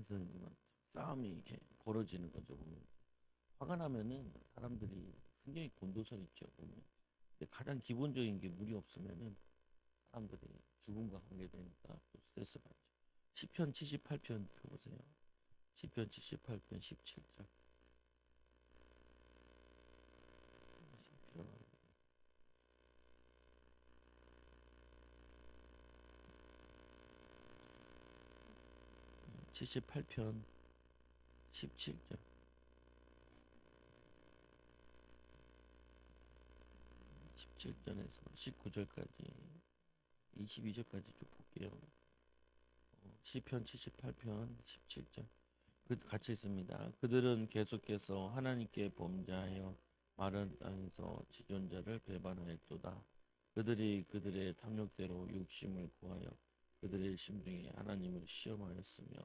그래서 싸움이 이렇게 벌어지는 거죠. 보면. 화가 나면은 사람들이 굉장히 곤도서 있죠. 보면. 근데 가장 기본적인 게 물이 없으면은 사람들이 죽음과 관계되니까 또 스트레스 받죠. 시편 78편 펴보세요. 시편 78편 17절. 시편 78편 17절. 17절에서 19절까지 22절까지 쭉 볼게요. 시편 78편 17절. 같이 있습니다. 그들은 계속해서 하나님께 범죄하여 마른 땅에서 지존자를 배반하였도다. 그들이 그들의 탐욕대로 욕심을 구하여 그들의 심중에 하나님을 시험하였으며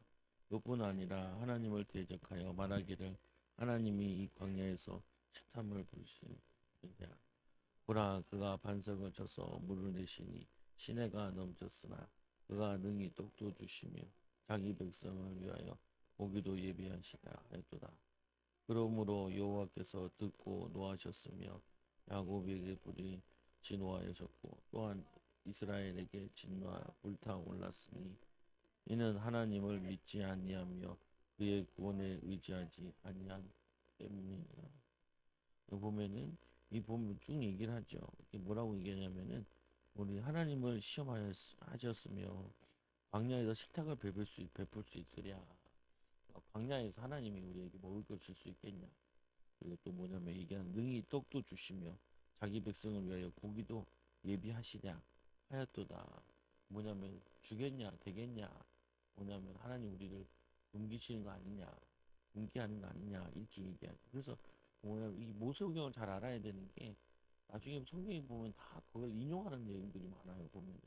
그뿐 아니라 하나님을 대적하여 말하기를 하나님이 이 광야에서 식탐을 부르시느냐. 보라, 그가 반석을 쳐서 물을 내시니 시내가 넘쳤으나 그가 능히 떡도 주시며 자기 백성을 위하여 고기도 예비하시라 하였도다. 그러므로 여호와께서 듣고 노하셨으며 야곱에게 불이 진노하였고 또한 이스라엘에게 진노하 불타올랐으니 이는 하나님을 믿지 아니하며 그의 구원에 의지하지 아니한 때문이니라. 보면은 이 보면 쭉 얘기를 하죠. 이게 뭐라고 얘기하냐면은 우리 하나님을 시험하셨으며 광야에서 식탁을 베풀 수 있으랴. 광야에서 하나님이 우리에게 먹을 걸 줄 수 있겠냐. 그리고 또 뭐냐면 이게 능히 떡도 주시며 자기 백성을 위하여 고기도 예비하시랴 하였도다. 뭐냐면 주겠냐 되겠냐. 뭐냐면 하나님 우리를 굶기시는 거 아니냐. 굶게 하는 거 아니냐. 이렇게 얘기하죠. 그래서 뭐냐면 이 모세오경을 잘 알아야 되는 게 나중에 성경에 보면 다 그걸 인용하는 내용들이 많아요. 보면은.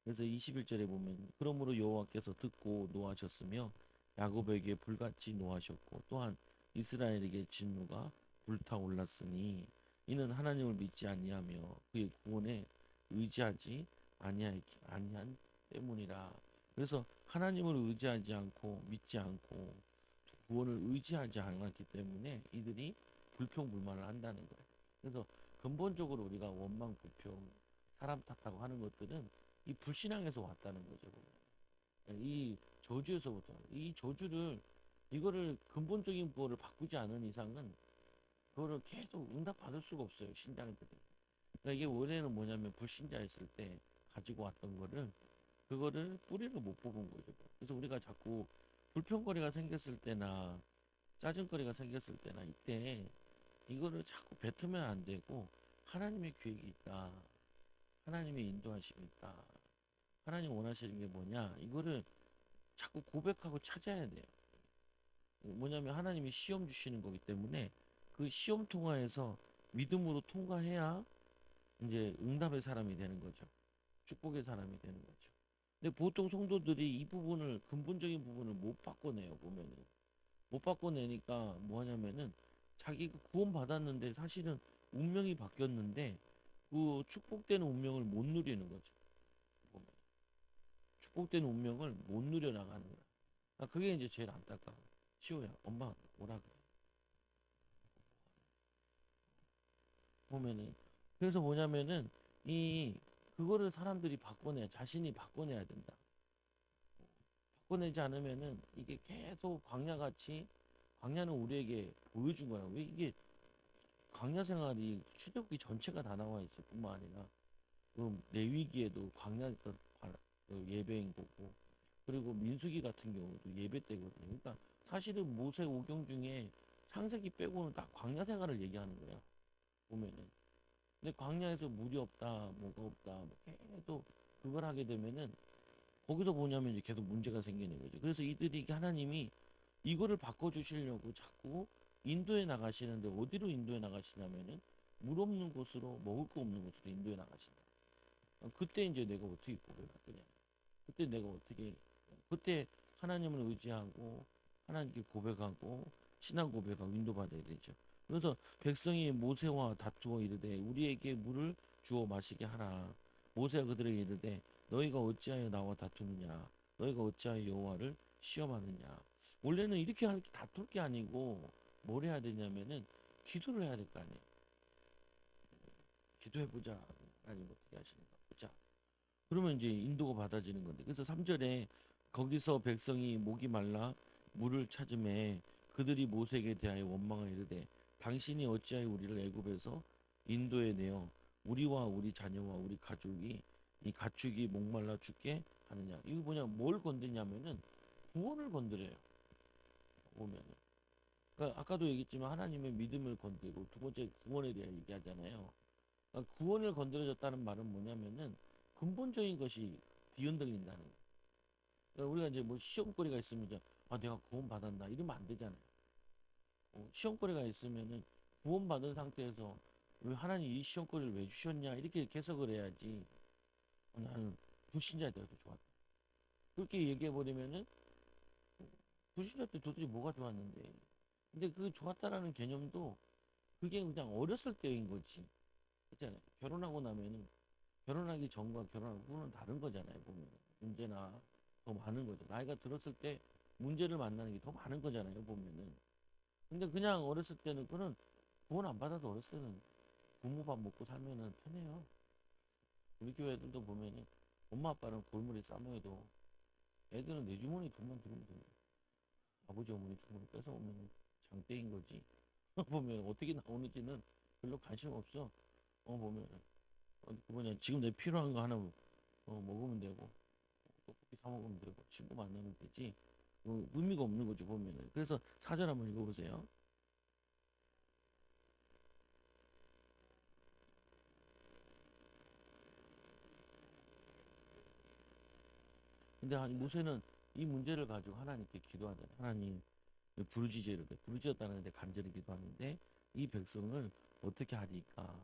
그래서 21절에 보면 그러므로 여호와께서 듣고 노하셨으며 야곱에게 불같이 노하셨고 또한 이스라엘에게 진노가 불타올랐으니 이는 하나님을 믿지 아니하며 그의 구원에 의지하지 아니한 때문이라. 그래서 하나님을 의지하지 않고 믿지 않고 구원을 의지하지 않았기 때문에 이들이 불평불만을 한다는 거예요. 그래서 근본적으로 우리가 원망 불평 사람 탓하고 하는 것들은 이 불신앙에서 왔다는 거죠. 이 저주에서부터 이 저주를 이거를 근본적인 거를 바꾸지 않은 이상은 그거를 계속 응답받을 수가 없어요. 신자들이. 그러니까 이게 원래는 뭐냐면 불신자였을 때 가지고 왔던 거를 그거를 뿌리를 못 뽑은 거죠. 그래서 우리가 자꾸 불평거리가 생겼을 때나 짜증거리가 생겼을 때나 이때 이거를 자꾸 뱉으면 안 되고 하나님의 계획이 있다. 하나님의 인도하심이 있다. 하나님 원하시는 게 뭐냐? 이거를 자꾸 고백하고 찾아야 돼요. 뭐냐면 하나님이 시험 주시는 거기 때문에 그 시험 통과해서 믿음으로 통과해야 이제 응답의 사람이 되는 거죠. 축복의 사람이 되는 거죠. 근데 보통 성도들이 이 부분을 근본적인 부분을 못 바꿔내요. 보면은 못 바꿔내니까 뭐 하냐면은 자기가 구원 받았는데 사실은 운명이 바뀌었는데 그 축복되는 운명을 못 누리는 거죠. 보면. 축복되는 운명을 못 누려 나가는 거야. 그게 이제 제일 안타까워. 시호야, 엄마 오라 그래. 보면은 그래서 뭐냐면은 이 그거를 사람들이 바꿔내야 자신이 바꿔내야 된다. 바꿔내지 않으면은 이게 계속 광야같이 광야는 우리에게 보여준 거야. 왜 이게 광야 생활이 출애굽기 전체가 다 나와 있을 뿐만 아니라 그 레위기에도 광야에서 그 예배인 거고 그리고 민수기 같은 경우도 예배 때거든요. 그러니까 사실은 모세 오경 중에 창세기 빼고는 다 광야 생활을 얘기하는 거야. 보면은. 근데 광야에서 물이 없다, 뭐가 없다, 뭐 계속 그걸 하게 되면은 거기서 뭐냐면 이제 계속 문제가 생기는 거죠. 그래서 이들이 하나님이 이거를 바꿔주시려고 자꾸 인도에 나가시는데 어디로 인도에 나가시냐면은 물 없는 곳으로 먹을 거 없는 곳으로 인도에 나가신다. 그때 이제 내가 어떻게 고백할 거냐. 그때 내가 어떻게 그때 하나님을 의지하고 하나님께 고백하고 신앙 고백하고 인도받아야 되죠. 그래서 백성이 모세와 다투어 이르되 우리에게 물을 주어 마시게 하라. 모세가 그들에게 이르되 너희가 어찌하여 나와 다투느냐. 너희가 어찌하여 여호와를 시험하느냐. 원래는 이렇게 다툴 게 아니고 뭘 해야 되냐면은 기도를 해야 될 거 아니에요. 기도해보자. 하나님 어떻게 하시는가 보자. 그러면 이제 인도가 받아지는 건데. 그래서 3절에 거기서 백성이 목이 말라 물을 찾음에 그들이 모세에게 대하여 원망하여 이르되 당신이 어찌하여 우리를 애굽에서 인도에 내어 우리와 우리 자녀와 우리 가족이 이 가축이 목말라 죽게 하느냐. 이거 뭐냐, 뭘 건드냐면은 구원을 건드려요. 보면은. 그러니까 아까도 얘기했지만 하나님의 믿음을 건드리고, 두 번째 구원에 대해 얘기하잖아요. 그러니까 구원을 건드려졌다는 말은 뭐냐면은 근본적인 것이 뒤흔들린다는 거예요. 그러니까 우리가 이제 뭐 시험거리가 있으면 이제 내가 구원 받았나 이러면 안 되잖아요. 시험거리가 있으면은 구원 받은 상태에서 왜 하나님 이 시험거리를 왜 주셨냐 이렇게 해석을 해야지. 나는 불신자에 대해서 좋았다. 그렇게 얘기해 버리면은 불신자 때 도대체 뭐가 좋았는데. 근데 그 좋았다라는 개념도 그게 그냥 어렸을 때인 거지. 있잖아요. 결혼하고 나면은 결혼하기 전과 결혼하고 후는 다른 거잖아요. 보면 문제나 더 많은 거죠. 나이가 들었을 때 문제를 만나는 게 더 많은 거잖아요. 보면은. 근데 그냥 어렸을 때는 그는 구원 안 받아도 어렸을 때는 부모 밥 먹고 살면은 편해요. 우리 교회 애들도 보면은 엄마 아빠는 골머리 싸매도 애들은 내 주머니 돈만 들으면 돼요. 아버지 어머니 주머니 뺏어오면 장땡인 거지. 보면 어떻게 나오는지는 별로 관심 없어. 보면 그 뭐냐, 지금 내 필요한 거 하나 먹으면 되고 떡볶이 사 먹으면 되고 친구 만나면 되지. 의미가 없는 거지 보면은. 그래서 사절 한번 읽어보세요. 근데 모세는 이 문제를 가지고 하나님께 기도하잖아요. 하나님, 부르짖으를 부르짖었다는데 간절히 기도하는데 이 백성을 어떻게 하리까?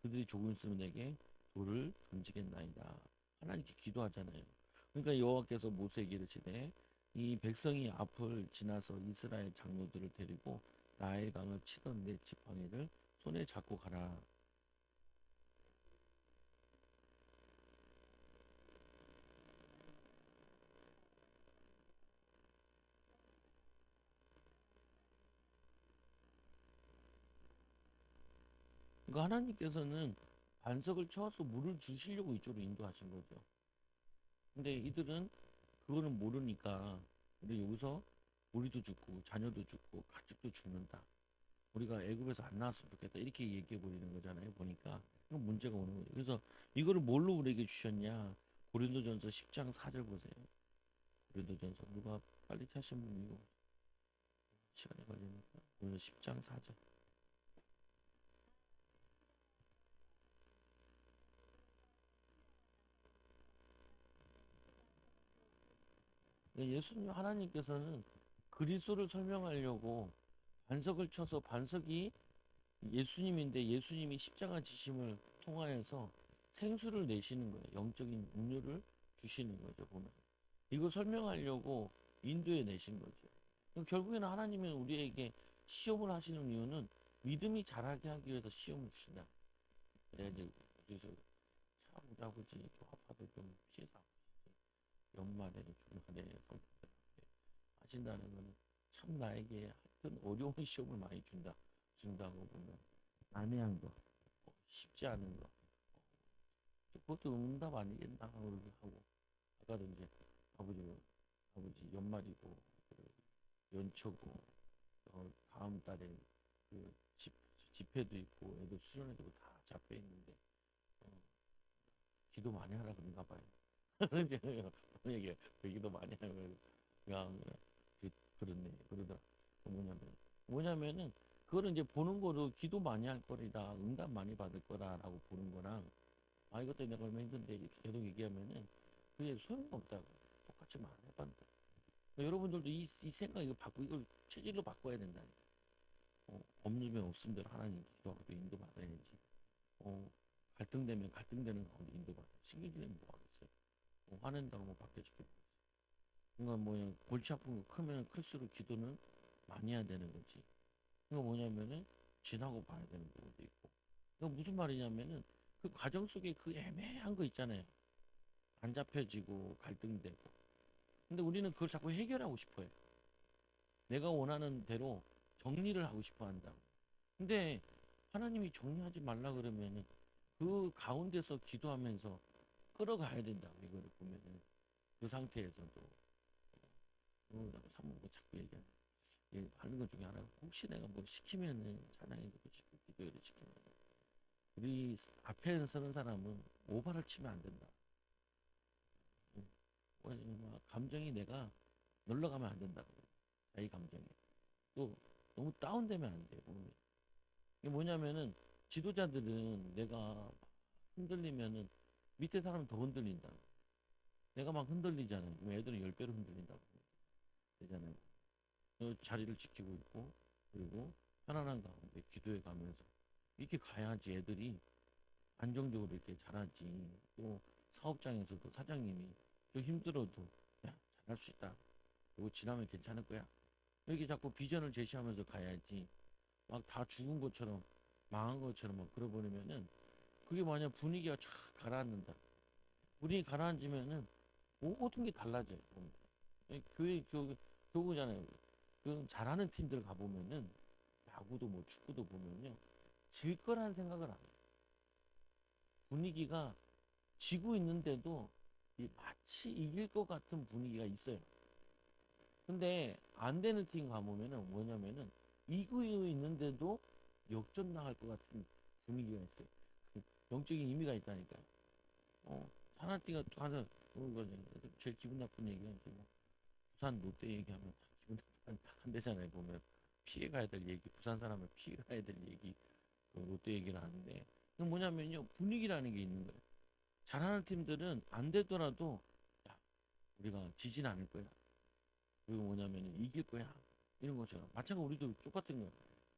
그들이 조금 있으면 내게 돌을 던지겠나이다. 하나님께 기도하잖아요. 그러니까 여호와께서 모세에게 이르시되 이 백성이 앞을 지나서 이스라엘 장로들을 데리고 나일 강을 치던 내 지팡이를 손에 잡고 가라. 그러니까 하나님께서는 반석을 쳐서 물을 주시려고 이쪽으로 인도하신 거죠. 근데 이들은 그거는 모르니까 우리 여기서 우리도 죽고 자녀도 죽고 가축도 죽는다. 우리가 애굽에서 안 나왔으면 좋겠다. 이렇게 얘기해 버리는 거잖아요. 보니까 이건 문제가 오는 거예요. 그래서 이거를 뭘로 우리에게 주셨냐? 고린도전서 10장 4절 보세요. 고린도전서 누가 빨리 찾으신 분 이거 시간이 걸리니까. 고린도 10장 4절. 예수님 하나님께서는 그리스도를 설명하려고 반석을 쳐서 반석이 예수님인데 예수님이 십자가 지심을 통하여서 생수를 내시는 거예요. 영적인 음료를 주시는 거죠. 보면 이거 설명하려고 인도에 내신 거죠. 결국에는 하나님은 우리에게 시험을 하시는 이유는 믿음이 자라게 하기 위해서 시험을 주신다. 내가 이제 그래서 참 우리 아버지 좀 아파도 좀 피해서 아프시지. 연말에 주말에 성도들 앞에 하신다는 거는 참 나에게 하여튼 어려운 시험을 많이 준다고 보면 난해한 거, 쉽지 않은 거, 그것도 응답 아니겠나 그렇게 하고. 아까도 이제 아버지 아버지 연말이고 연초고 다음 달에 그 집회도 있고 애들 수련회도 있고 다 잡혀 있는데 어, 기도 많이 하라 그런가 봐요. 이제 만약에 기도 많이 하면 그냥 그렇네 그러더라. 뭐냐면은 그거는 이제 보는 거로 기도 많이 할 거리다, 응답 많이 받을 거다라고 보는 거랑 이것 때문에 내가 얼마 힘든데 이렇게 계속 얘기하면은 그게 소용없다고. 똑같이 말해봤는데 여러분들도 이 생각 이거 바꾸고 이걸 체질로 바꿔야 된다. 없으면 없은 대로 하나님 기도하고 또 인도 받아야지. 갈등되면 갈등되는 가운데 인도 받아. 신경질내면 뭐 하겠어요? 화낸다고 뭐 바뀌어줄게. 그러니까 뭐냐, 골치 아픈 거 크면 클수록 기도는 많이 해야 되는 거지. 그러니까 뭐냐면은 지나고 봐야 되는 부분도 있고. 그러니까 무슨 말이냐면은 그 과정 속에 그 애매한 거 있잖아요. 안 잡혀지고 갈등되고. 근데 우리는 그걸 자꾸 해결하고 싶어요. 내가 원하는 대로 정리를 하고 싶어 한다. 근데 하나님이 정리하지 말라 그러면은 그 가운데서 기도하면서 끌어가야 된다. 이거를 보면은 그 상태에서도 나도 사모가 자꾸 하는 것 중에 하나가 혹시 내가 뭐 시키면은 찬양해도 시키고 기도를 시키면 우리 앞에 서는 사람은 오바를 치면 안 된다. 감정이 내가 놀러 가면 안 된다. 자기 감정에 또 너무 다운되면 안 돼. 보면 이게 뭐냐면은 지도자들은 내가 흔들리면은 밑에 사람은 더 흔들린다. 내가 막 흔들리잖아요. 그럼 애들은 10배로 흔들린다고 되잖아요. 자리를 지키고 있고 그리고 편안한 가운데 기도해 가면서 이렇게 가야지 애들이 안정적으로 이렇게 자라지. 또 사업장에서도 사장님이 좀 힘들어도 야 잘할 수 있다. 그리고 지나면 괜찮을 거야. 이렇게 자꾸 비전을 제시하면서 가야지. 막 다 죽은 것처럼 망한 것처럼 막 그러버리면은 그게 만약 분위기가 쫙 가라앉는다. 분위기 가라앉으면은 모든 게 달라져요. 보면. 교회 교구잖아요. 그 잘하는 팀들 가보면은 야구도 뭐 축구도 보면요 질 거란 생각을 안 해요. 분위기가 지고 있는데도 마치 이길 것 같은 분위기가 있어요. 근데 안 되는 팀 가보면은 뭐냐면은 이기고 있는데도 역전 나갈 것 같은 분위기가 있어요. 그 영적인 의미가 있다니까요. 하나 띠가 또 하나 제일 기분 나쁜 얘기가 이제 뭐 부산 롯데 얘기하면 다 기분 나쁜 데잖아요. 보면 피해 가야 될 얘기, 부산 사람을 피해 가야 될 얘기, 그 롯데 얘기를 하는데 그 뭐냐면요 분위기라는 게 있는 거예요. 잘하는 팀들은 안 되더라도 야, 우리가 지진 않을 거야. 그리고 뭐냐면 이길 거야. 이런 것처럼 마찬가지로 우리도 똑같은 거예요.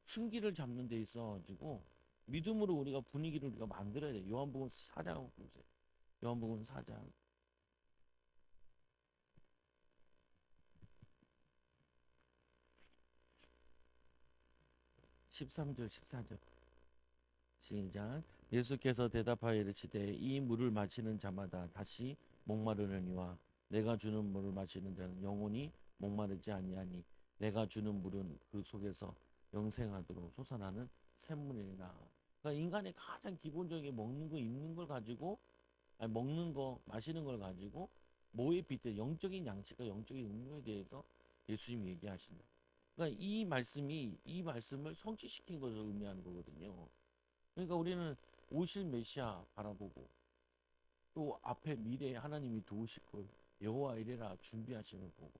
승기를 잡는 데 있어 가지고 믿음으로 우리가 분위기를 우리가 만들어야 돼. 요한복음 4장 보세요. 요한복음 4장 13절 14절 시작. 예수께서 대답하여 이르시되 이 물을 마시는 자마다 다시 목마르느니와 내가 주는 물을 마시는 자는 영원히 목마르지 아니하니 내가 주는 물은 그 속에서 영생하도록 솟아나는 샘물이라. 그러니까 인간의 가장 기본적인 먹는 거 입는 걸 가지고 아니 먹는 거 마시는 걸 가지고 뭐에 빗대 영적인 양식과 영적인 음료에 대해서 예수님이 얘기하신다. 그러니까 이 말씀을 성취시킨 것을 의미하는 거거든요. 그러니까 우리는 오실 메시아 바라보고 또 앞에 미래에 하나님이 도우실 걸 여호와 이래라 준비하시는 거고.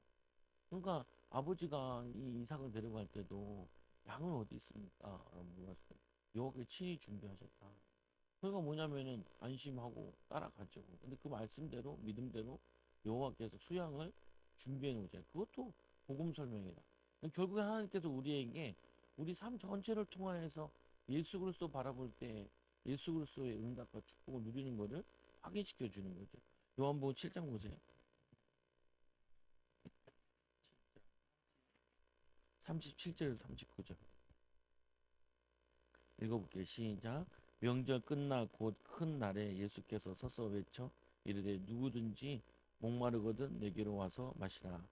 그러니까 아버지가 이 이삭을 데려갈 때도 양은 어디 있습니까? 라고 물었을 때 여호와께 친히 준비하셨다. 그러니까 뭐냐면은 안심하고 따라가죠. 근데 그 말씀대로 믿음대로 여호와께서 수양을 준비해 놓으잖아요. 그것도 복음 설명이다. 결국에 하나님께서 우리에게 우리 삶 전체를 통하여서 예수 그리스도 바라볼 때 예수 그리스도의 응답과 축복을 누리는 것을 확인시켜 주는 거죠. 요한복음 7장 보세요. 37절에서 39절 읽어볼게요. 시작. 명절 끝나 곧 큰 날에 예수께서 서서 외쳐 이르되 누구든지 목마르거든 내게로 와서 마시라.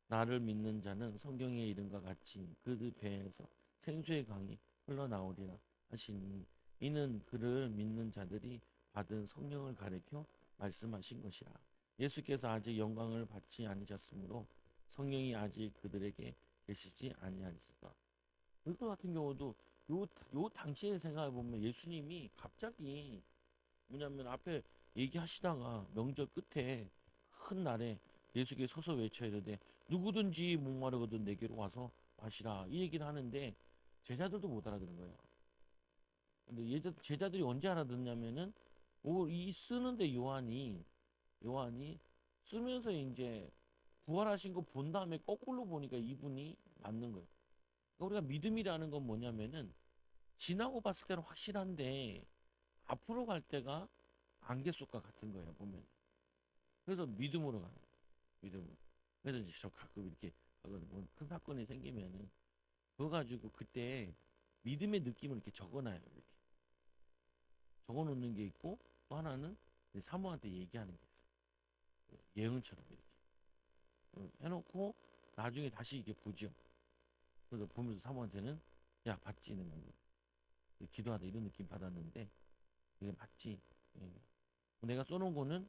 나를 믿는 자는 성경에 이름과 같이 그들 배에서 생수의 강이 흘러나오리라 하시니 이는 그를 믿는 자들이 받은 성령을 가리켜 말씀하신 것이라. 예수께서 아직 영광을 받지 않으셨으므로 성령이 아직 그들에게 계시지 아니하시다. 그것 같은 경우도 요 당시에 생각해 보면 예수님이 갑자기 뭐냐면 앞에 얘기하시다가 명절 끝에 큰 날에 예수께 서서 외쳐 이르되 누구든지 목마르거든 내게로 와서 마시라 이 얘기를 하는데 제자들도 못 알아들은 거예요. 근데 제자들이 언제 알아듣냐면은 이 쓰는데 요한이 쓰면서 이제 부활하신 거 본 다음에 거꾸로 보니까 이분이 맞는 거예요. 그러니까 우리가 믿음이라는 건 뭐냐면은 지나고 봤을 때는 확실한데 앞으로 갈 때가 안개 속과 같은 거예요 보면. 그래서 믿음으로 가는 거예요. 믿음으로. 그래서 이제 저 가끔 이렇게 뭐큰 사건이 생기면은 그거 가지고 그때 믿음의 느낌을 이렇게 적어놔요. 이렇게 적어놓는 게 있고 또 하나는 사모한테 얘기하는 게 있어요. 예언처럼 이렇게 해놓고 나중에 다시 이게 보죠. 그래서 보면서 사모한테는 야 봤지 내가 기도하다 이런 느낌 받았는데 이게 맞지? 예. 내가 써놓은 거는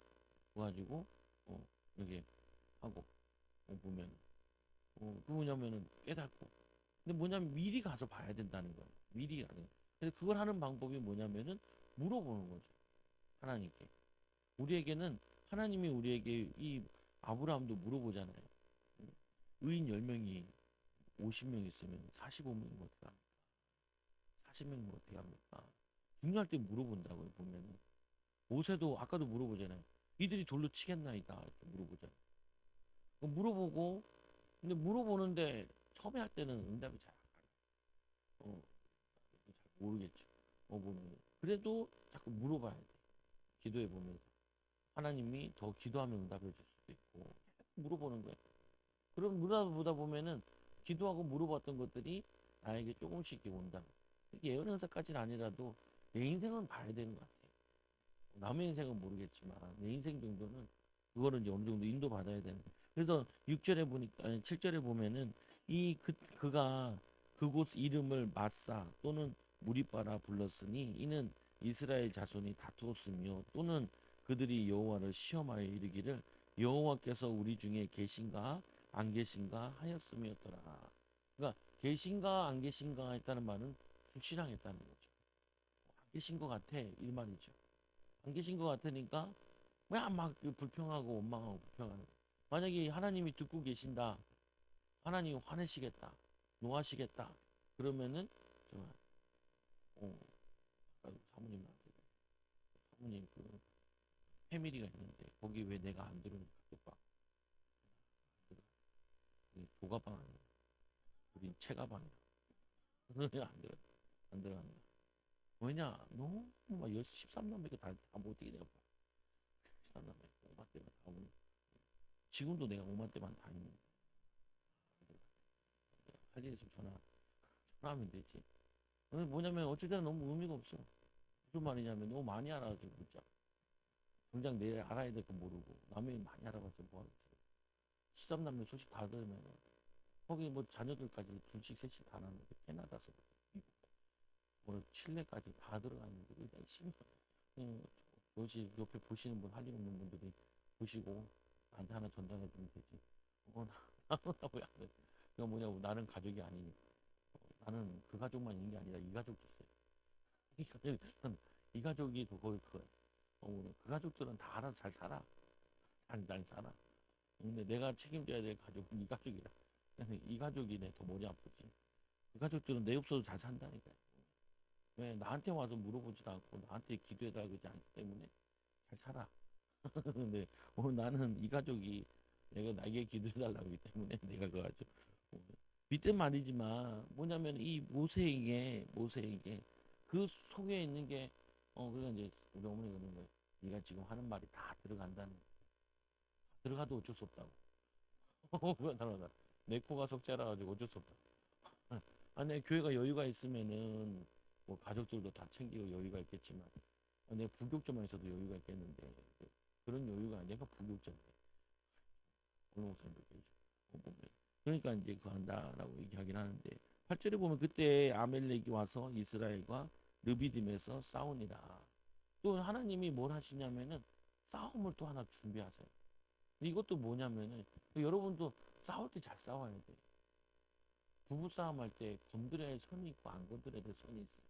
그거 가지고 이렇게 하고 보면 그 뭐냐면은 깨닫고 근데 뭐냐면 미리 가서 봐야 된다는 거예요. 미리 가는. 근데 그걸 하는 방법이 뭐냐면은 물어보는 거죠. 하나님께. 우리에게는 하나님이 우리에게 이 아브라함도 물어보잖아요. 의인 10명이 50명 있으면 45명이면 어떻게 합니까? 40명이면 어떻게 합니까? 중요할 때 물어본다고요, 보면은. 모세도 아까도 물어보잖아요. 이들이 돌로 치겠나이다. 이렇게 물어보잖아요. 물어보고, 근데 물어보는데 처음에 할 때는 응답이 잘 안 가요. 잘 모르겠죠. 보면. 그래도 자꾸 물어봐야 돼. 기도해 보면서. 하나님이 더 기도하면 응답해 줄 수도 있고, 계속 물어보는 거예요. 그럼 물어보다 보면은 기도하고 물어봤던 것들이 나에게 조금씩 이렇게 온다. 예언 행사까지는 아니라도 내 인생은 봐야 되는 것 같아요. 남의 인생은 모르겠지만 내 인생 정도는 그거는 이제 어느 정도 인도 받아야 되는. 그래서 6절에 보니까 아니 7절에 보면은 이 그가 그곳 이름을 마사 또는 무리바라 불렀으니 이는 이스라엘 자손이 다투었으며 또는 그들이 여호와를 시험하여 이르기를 여호와께서 우리 중에 계신가 안 계신가 하였음이었더라. 그러니까 계신가 안 계신가 했다는 말은 불신앙했다는 거죠. 안 계신 것 같아 이 말이죠. 안 계신 것 같으니까 왜막 불평하고 원망하고 불평하는 거예요. 만약에 하나님이 듣고 계신다. 하나님이 화내시겠다. 노하시겠다. 그러면은 제가 사모님한테 사모님 그 패밀리가 있는데 거기 왜 내가 안 들어오니 각도방 안 들어. 조가방 아니야. 우린 체가방이야. 안 들어 안 들어간다. 왜냐 너무 막 13남매가 다못 뛰게 내가 봐. 13남매 5만 대만 다 오는. 지금도 내가 5만 대만 다 있는. 할 일 있으면 전화하면 되지. 뭐냐면 어쩔 때는 너무 의미가 없어. 무슨 말이냐면 너무 많이 알아가지고 문자. 당장 내일 알아야 될 거 모르고 남의 일 많이 알아봤자 뭐 하겠어요. 13남매 소식 다 들으면 거기 뭐 자녀들까지 둘씩 셋씩 다 낳는데 캐나다서 미국 뭐 칠레까지 다 들어가는데 그냥 심어 도시 옆에 보시는 분 할 일 없는 분들이 보시고 나한테 하나 전달해 주면 되지. 나는 왜안 돼? 그거 뭐냐고 나는 가족이 아니니까. 나는 그 가족만 있는 게 아니라 이 가족도 있어요. 이 가족은 이 가족이 그걸 그 가족들은 다 알아서 잘 살아. 잘 살아. 근데 내가 책임져야 될 가족은 이 가족이라. 이 가족이 내 더 머리 아프지. 그 가족들은 내 없어도 잘 산다니까요. 왜 나한테 와서 물어보지도 않고 나한테 기도해달라 그러지 않기 때문에 잘 살아. 근데 오늘 나는 이 가족이 내가 나에게 기도해달라고 하기 때문에 내가 그 가족 밑에 말이지만 뭐냐면 이 모세에게 그 속에 있는 게 그래서 이제 우리 어머니가 그러는 거예요. 네가 지금 하는 말이 다 들어간다는 거야. 들어가도 어쩔 수 없다고. 내 코가 석자라 가지고 어쩔 수 없다. 내 교회가 여유가 있으면은 뭐 가족들도 다 챙기고 여유가 있겠지만 내 부교육자만 있어도 여유가 있겠는데 그런 여유가 아니라 부교육자인데 어느 목사님도 계시고 그러니까 이제 그 한다라고 얘기하긴 하는데 8절에 보면 그때 아멜렉이 와서 이스라엘과 르비딤에서 싸우니라. 또 하나님이 뭘 하시냐면은 싸움을 또 하나 준비하세요. 이것도 뭐냐면은 여러분도 싸울 때 잘 싸워야 돼. 부부 싸움 할 때 건드려야 할 선이 있고 안 건드려야 될 선이 있어요.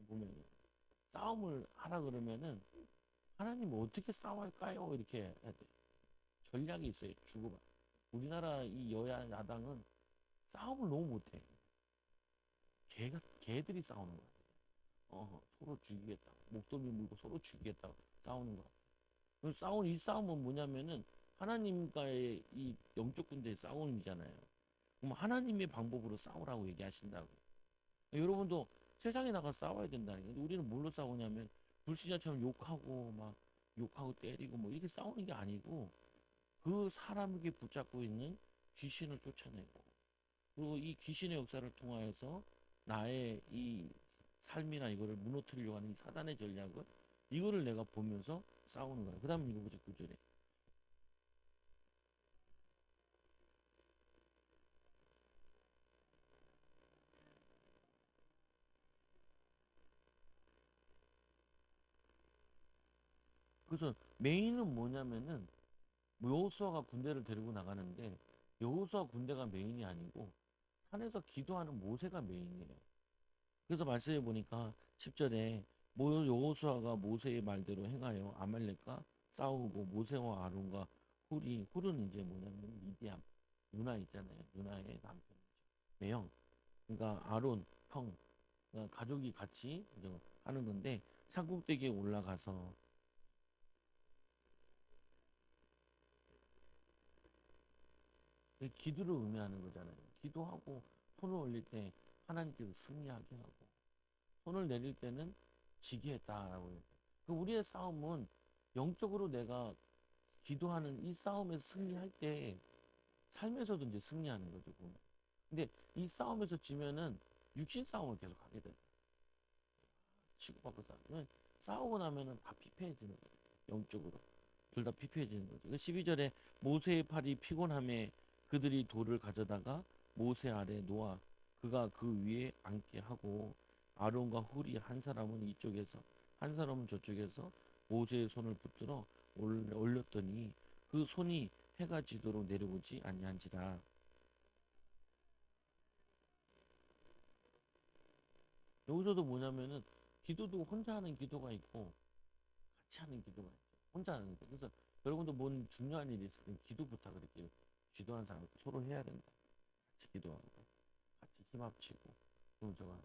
보면 싸움을 하라 그러면은 하나님 어떻게 싸워할까요? 이렇게 해야 돼. 전략이 있어요. 주고받. 우리나라 이 여야 야당은 싸움을 너무 못해. 개들이 싸우는 거야. 서로 죽이겠다. 목덜미 물고 서로 죽이겠다. 싸우는 거야. 이 싸움은 뭐냐면은 하나님과의 이 영적 군대의 싸움이잖아요. 그럼 하나님의 방법으로 싸우라고 얘기하신다고. 여러분도 세상에 나가 싸워야 된다는 거예요. 우리는 뭘로 싸우냐면 불신자처럼 욕하고 막 욕하고 때리고 뭐 이렇게 싸우는 게 아니고 그 사람에게 붙잡고 있는 귀신을 쫓아내고 그리고 이 귀신의 역사를 통하여서 나의 이 삶이나 이거를 무너뜨리려고 하는 이 사단의 전략을 이거를 내가 보면서 싸우는 거야. 그 다음 읽어보자 9절에. 그래서 메인은 뭐냐면은 여호수아가 군대를 데리고 나가는데 여호수아 군대가 메인이 아니고 산에서 기도하는 모세가 메인이에요. 그래서 말씀해 보니까 10절에 여호수아가 모세의 말대로 행하여 아말렉과 싸우고 모세와 아론과 훌은 이제 뭐냐면 미디안 누나 있잖아요. 누나의 남편이죠. 매형. 그러니까 아론 형 그러니까 가족이 같이 이제 하는 건데 산꼭대기에 올라가서 기도를 의미하는 거잖아요. 기도하고 손을 올릴 때 하나님께서 승리하게 하고 손을 내릴 때는 지게 했다라고 해요. 그 우리의 싸움은 영적으로 내가 기도하는 이 싸움에서 승리할 때 삶에서도 이제 승리하는 거죠. 보면. 근데 이 싸움에서 지면은 육신 싸움을 계속 하게 돼요. 치고받고 싸우면 싸우고 나면은 다 피폐해지는 거예요. 영적으로. 둘 다 피폐해지는 거죠. 12절에 모세의 팔이 피곤함에 그들이 돌을 가져다가 모세 아래 놓아 그가 그 위에 앉게 하고 아론과 훌이 한 사람은 이쪽에서 한 사람은 저쪽에서 모세의 손을 붙들어 올렸더니 그 손이 해가 지도록 내려오지 아니한지라. 여기서도 뭐냐면은 기도도 혼자 하는 기도가 있고 같이 하는 기도가 있죠. 혼자 하는 기도. 그래서 여러분도 뭔 중요한 일이 있을 때 기도부터 그렇게 기도하는 사람 서로 해야 된다. 같이 기도하고 같이 힘 합치고 그럼 제가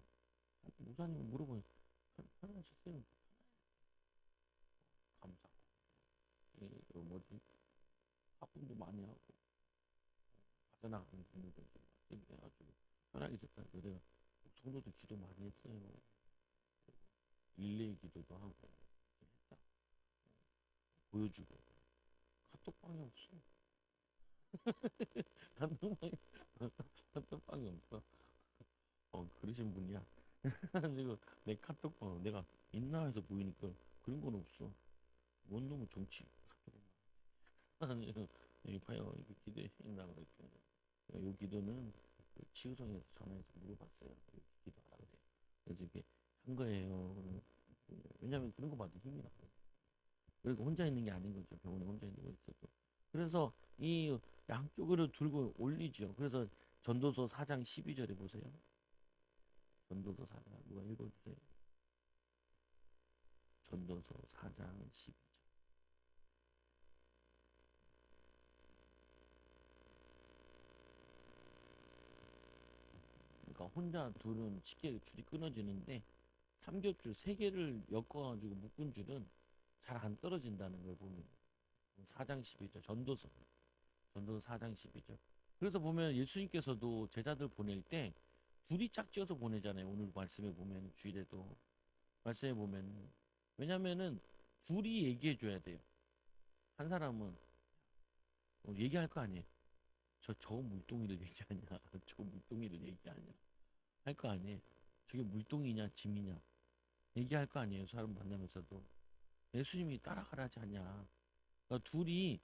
목사님 물어보니 편안하셨어요? 감사하고 그 뭐지 화분도 많이 하고 빠져나가는 분들도 이렇게 해가지고 편하게 있었다. 내가 성도도 기도 많이 했어요. 릴레이 기도도 하고 이렇게 했다. 보여주고 카톡방이 없어. 카톡방이 카톡방이 없어. 그러신 분이야. 그래가지고 내 카톡방 내가 있나 해서 보이니까 그런 건 없어. 뭔 놈의 정치 카톡방. 여기 봐요. 이거 기도했나 그랬더니 요 기도는 그 치유성에서 전화해서 물어봤어요. 이렇게 기도하라 그래요. 그래서 이렇게 한 거예요. 왜냐면 그런 거 봐도 힘이 나거든. 그리고 혼자 있는 게 아닌 거죠. 병원에 혼자 있는 거 있어도. 그래서 이 양쪽으로 들고 올리죠. 그래서 전도서 4장 12절에 보세요. 전도서 4장 누가 읽어주세요. 전도서 4장 12절. 그러니까 혼자 둘은 쉽게 줄이 끊어지는데 삼겹줄 세 개를 엮어가지고 묶은 줄은 잘 안 떨어진다는 걸 보면 4장 12절 전도서 4장 12절. 그래서 보면 예수님께서도 제자들 보낼 때 둘이 짝지어서 보내잖아요. 오늘 말씀에 보면 주일에도 말씀해 보면 왜냐면은 둘이 얘기해 줘야 돼요. 한 사람은 얘기할 거 아니에요. 저 물동이를 얘기하냐, 저 물동이를 얘기하냐 할 거 아니에요. 저게 물동이냐 짐이냐 얘기할 거 아니에요. 사람 만나면서도 예수님이 따라가라지 않냐. 그러니까 둘이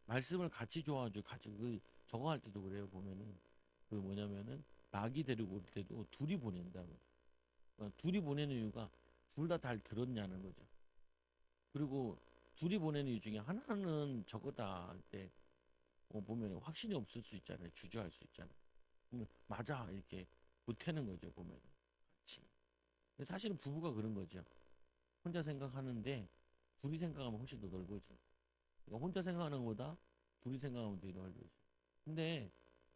말씀을 같이 줘가지고 같이 저거 할 때도 그래요. 보면은 그 뭐냐면은 마귀 데리고 올 때도 둘이 보낸다고. 그러니까 둘이 보내는 이유가 둘 다 잘 들었냐는 거죠. 그리고 둘이 보내는 이유 중에 하나는 저거다 할 때 보면 확신이 없을 수 있잖아요. 주저할 수 있잖아요. 그러면 맞아 이렇게 보태는 거죠. 보면 같이. 근데 사실은 부부가 그런 거죠. 혼자 생각하는데 둘이 생각하면 훨씬 더 넓어지. 그러니까 혼자 생각하는 것보다 둘이 생각하면 되게 넓어지. 근데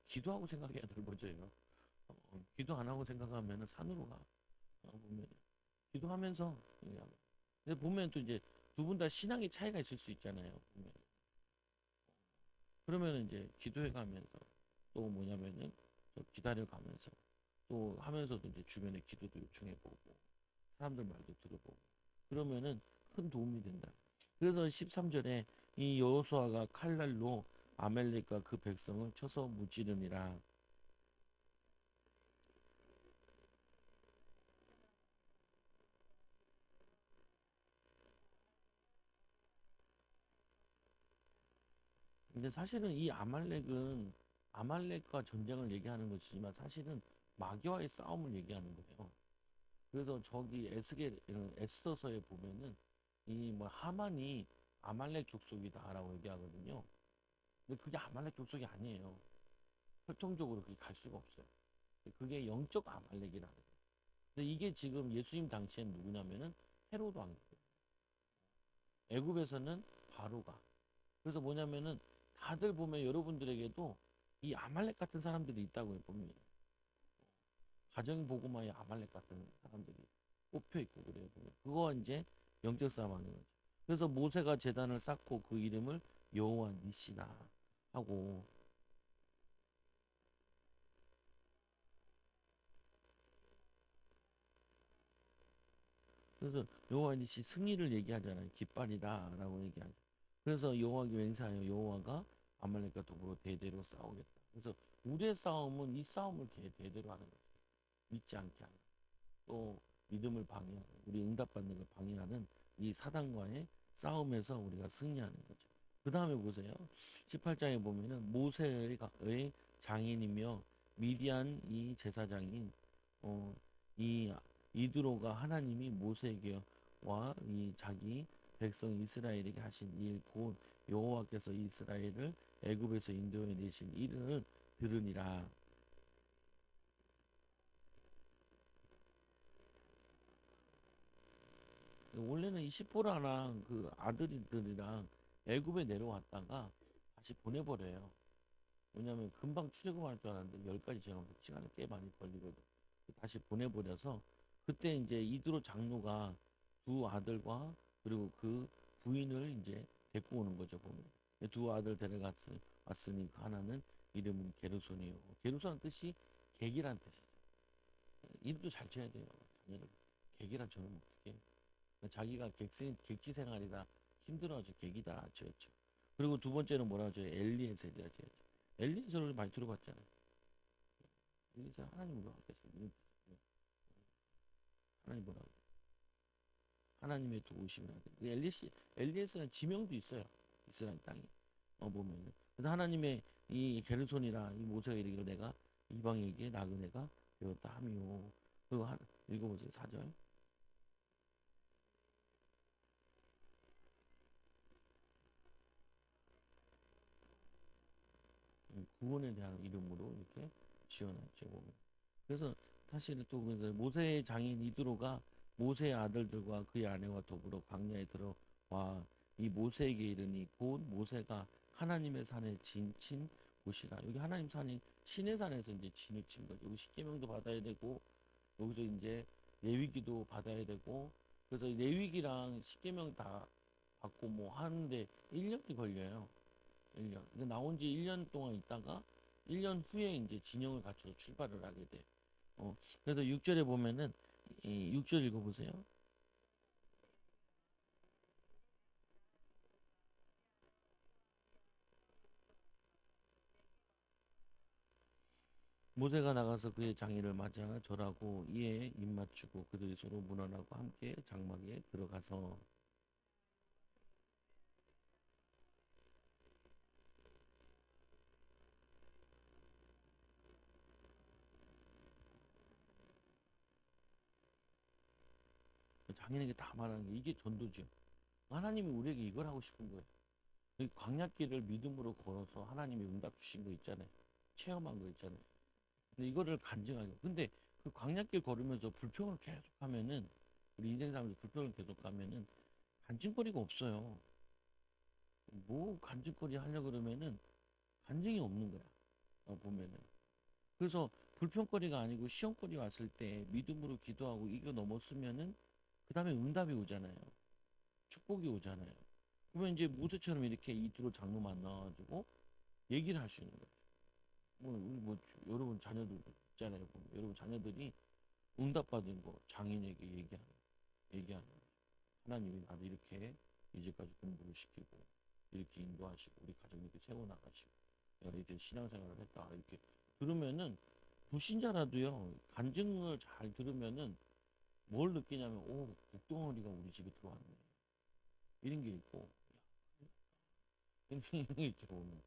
기도하고 생각해야 넓어져요. 기도 안 하고 생각하면 산으로 가. 보면 기도하면서 얘기하면. 근데 보면 또 이제 두 분 다 신앙의 차이가 있을 수 있잖아요. 보면. 그러면 이제 기도해 가면서 또 뭐냐면은 기다려 가면서 또 하면서도 이제 주변에 기도도 요청해 보고 사람들 말도 들어보고 그러면은 큰 도움이 된다. 그래서 13절에 이 여호수아가 칼날로 아멜렉과 그 백성을 쳐서 무찌르니라. 근데 사실은 이 아말렉과 전쟁을 얘기하는 것이지만 사실은 마귀와의 싸움을 얘기하는 거예요. 그래서 저기 에스더서에 보면은 이 뭐 하만이 아말렉 족속이다라고 얘기하거든요. 근데 그게 아말렉 족속이 아니에요. 혈통적으로 그게 갈 수가 없어요. 그게 영적 아말렉이라는 거예요. 근데 이게 지금 예수님 당시엔 누구냐면은 헤로도 왕이에요. 애굽에서는 바로가. 그래서 뭐냐면은 다들 보면 여러분들에게도 이 아말렉 같은 사람들이 있다고요, 보면. 가정 보고마의 아말렉 같은 사람들이 뽑혀 있고 그래요, 보면. 그거 이제 영적 싸움 하는 거죠. 그래서 모세가 제단을 쌓고 그 이름을 여호와 니시다 하고, 그래서 여호와 니시 승리를 얘기하잖아요. 깃발이다라고 얘기하죠. 그래서 여호와께 맹세하여 여호와가 아말렉과 더불어 대대로 싸우겠다. 그래서 우리의 싸움은 이 싸움을 대대로 하는 거죠. 믿지 않게 하는, 또 믿음을 방해하는, 우리 응답받는 걸 방해하는 이 사단과의 싸움에서 우리가 승리하는 거죠. 그 다음에 보세요. 18장에 보면은 모세의 장인이며 미디안 이 제사장인 어, 이 이드로가 하나님이 모세에게와 이 자기 백성 이스라엘에게 하신 일 곧 여호와께서 이스라엘을 애굽에서 인도해 내신 일을 들으니라. 원래는 이 시포라랑 그 아들들이랑 애굽에 내려왔다가 다시 보내버려요. 왜냐하면 금방 출애굽할 줄 알았는데 10가지 지나면 시간이 꽤 많이 걸리거든. 다시 보내버려서 그때 이제 이드로 장로가 두 아들과 그리고 그 부인을 이제 데리고 오는 거죠, 보면. 두 아들 데려갔으니 왔으니 그 하나는 이름은 게르손이요. 게르손은 뜻이 객이란 뜻이죠. 이름도 잘 지어야 돼요. 자녀를 객이란 저는 어떻게 자기가 객지 생활이라 힘들어져 객이다 지었죠. 그리고 두 번째는 뭐라 하죠? 엘리에셀이라 지었죠. 엘리에셀을 많이 들어봤잖아요. 엘리에셀 하나님 뭐라고 하겠어요? 하나님 뭐라고? 하나님의 도우심이라. 엘리에셀은 지명도 있어요. 이스라엘 땅에 보면은. 그래서 하나님의 이 게르손이라 이 모세가 이르기를 내가 이방에게 나그네가 되었다 하미요. 그리고 읽어보세요. 4절. 구원에 대한 이름으로 이렇게 지어놨죠. 보면. 그래서 사실은 또 그래서 모세의 장인 이드로가 모세의 아들들과 그의 아내와 더불어 광야에 들어와 이 모세에게 이르니 곧 모세가 하나님의 산에 진친 곳이라. 여기 하나님 산이 신의 산에서 이제 진을 친 거죠. 여기 십계명도 받아야 되고 여기서 이제 레위기도 받아야 되고 그래서 레위기랑 십계명 다 받고 뭐 하는데 1년이 걸려요. 1년. 근데 나온 지 1년 동안 있다가 1년 후에 이제 진영을 갖춰서 출발을 하게 돼. 그래서 6절에 보면은 이 6절 읽어보세요. 모세가 나가서 그의 장인을 맞아 절하고 이에 입맞추고 그들이 서로 문안하고 함께 장막에 들어가서 장인에게 다 말하는 게 이게 전도죠. 하나님이 우리에게 이걸 하고 싶은 거예요. 이 광야길을 믿음으로 걸어서 하나님이 응답 주신 거 있잖아요. 체험한 거 있잖아요. 근데 이거를 간증하고 근데 그 광야길 걸으면서 불평을 계속하면은 우리 인생 살면서 불평을 계속하면은 간증거리가 없어요. 뭐 간증거리 하려고 그러면은 간증이 없는 거야. 보면은. 그래서 불평거리가 아니고 시험거리 왔을 때 믿음으로 기도하고 이겨 넘었으면은 그 다음에 응답이 오잖아요. 축복이 오잖아요. 그러면 이제 모세처럼 이렇게 이두로 장로 만나가지고 얘기를 할 수 있는 거예요. 뭐 여러분 자녀들 있잖아요. 보면. 여러분 자녀들이 응답받은 거 장인에게 얘기하는 거죠. 하나님이 나를 이렇게 이제까지 공부를 시키고 이렇게 인도하시고 우리 가정 이렇게 세워나가시고 내가 이렇게 신앙생활을 했다 이렇게 들으면은 불신자라도요 간증을 잘 들으면은 뭘 느끼냐면 오 북덩어리가 우리 집에 들어왔네 이런 게 있고 이런 게 있죠 보면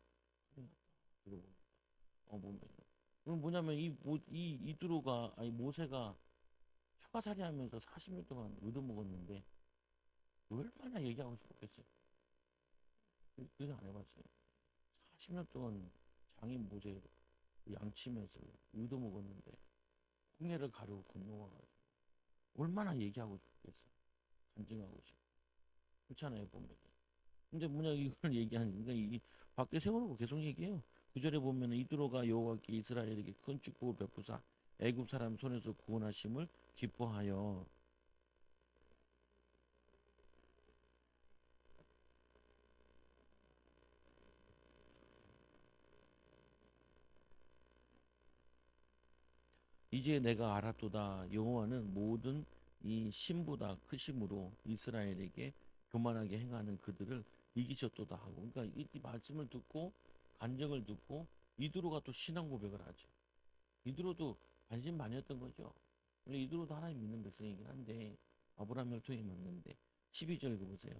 큰일 났다 들어보면 보면 그럼 뭐냐면 이 이드로가 아니 모세가 처가살이 하면서 40년 동안 얻어먹었는데 얼마나 얘기하고 싶었겠어요. 그래서 안 해봤어요. 40년 동안 장인 모세 그 양치면서 우유도 먹었는데 홍해를 가르고 건너와가지고 얼마나 얘기하고 싶겠어. 간증하고 싶고. 그렇잖아요, 보면. 근데 뭐냐 이걸 얘기하니까 이 밖에 세워놓고 계속 얘기해요. 구절에 보면은 이드로가 여호와께 이스라엘에게 큰 축복을 베푸사 애굽 사람 손에서 구원하심을 기뻐하여. 이제 내가 알았도다. 여호와는 모든 이 신보다 크심으로 이스라엘에게 교만하게 행하는 그들을 이기셨도다 하고. 그러니까 이 말씀을 듣고 간증을 듣고 이드로가 또 신앙 고백을 하죠. 이드로도 반신반의했던 거죠. 원래 이드로도 하나님 믿는 백성이긴 한데 아브라함 혈통이 맞는데 12절 읽어 보세요.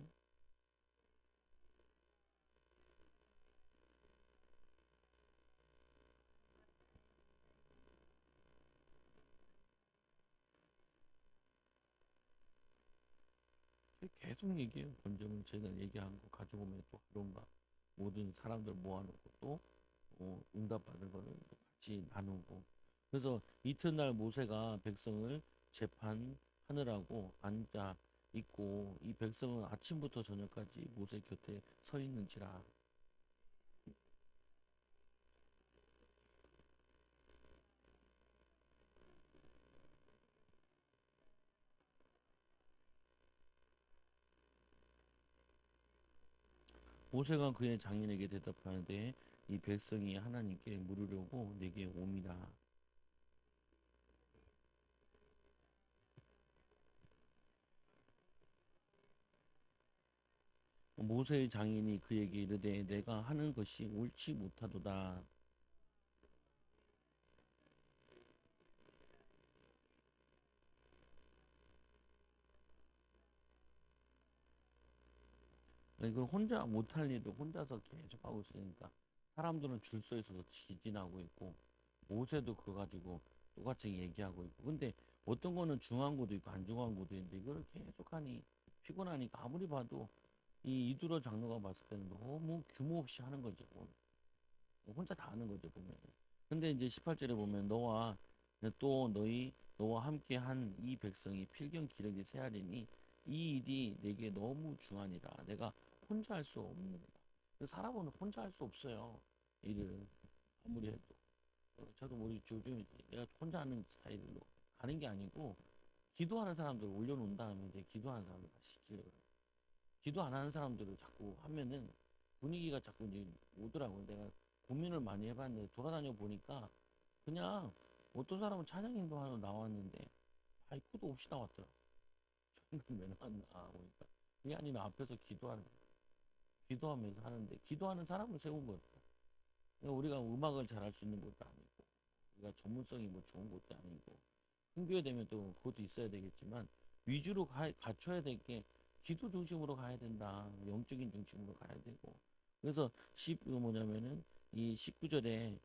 계속 얘기해요. 번제물 제단 얘기한 거 가지고 오면 또 하론과 모든 사람들 모아놓고 또 응답받은 거를 또 같이 나누고. 그래서 이튿날 모세가 백성을 재판하느라고 앉아 있고 이 백성은 아침부터 저녁까지 모세 곁에 서 있는지라. 모세가 그의 장인에게 대답하는데 이 백성이 하나님께 물으려고 내게 옴이라. 모세의 장인이 그에게 이르되 내가 하는 것이 옳지 못하도다. 이걸 혼자 못할 일을 혼자서 계속 하고 있으니까 사람들은 줄 서 있어서 지진하고 있고 모세도 그거 가지고 똑같이 얘기하고 있고. 근데 어떤 거는 중요한 것도 있고 안 중요한 것도 있는데 이걸 계속하니 피곤하니까 아무리 봐도 이 이두로 장로가 봤을 때는 너무 규모 없이 하는 거죠. 혼자 다 하는 거죠, 보면. 근데 이제 18절에 보면 너와 또 너와 함께 한 이 백성이 필경 기력이 세하리니 이 일이 내게 너무 중하니라. 내가 혼자 할 수 없느니라. 사람은 혼자 할 수 없어요. 일을 아무리 해도. 저도 우리 요즘 내가 혼자 하는 스타일로 가는 게 아니고 기도하는 사람들을 올려놓은 다음에 이제 기도하는 사람들 다시 시키려고 그래요. 기도 안 하는 사람들을 자꾸 하면은 분위기가 자꾸 이제 오더라고요. 내가 고민을 많이 해봤는데 돌아다녀 보니까 그냥 어떤 사람은 찬양 인도하러 나왔는데 마이크도 없이 나왔더라. 저는 왜 나왔나 보니까 그게 아니면 앞에서 기도하면서 하는데 기도하는 사람을 세운 거예요. 그러니까 우리가 음악을 잘할 수 있는 것도 아니고 우리가 전문성이 뭐 좋은 것도 아니고 큰 교회 되면 또 그것도 있어야 되겠지만 위주로 갖춰야 될 게 기도 중심으로 가야 된다. 영적인 중심으로 가야 되고. 그래서 이거 뭐냐면은 이 19절에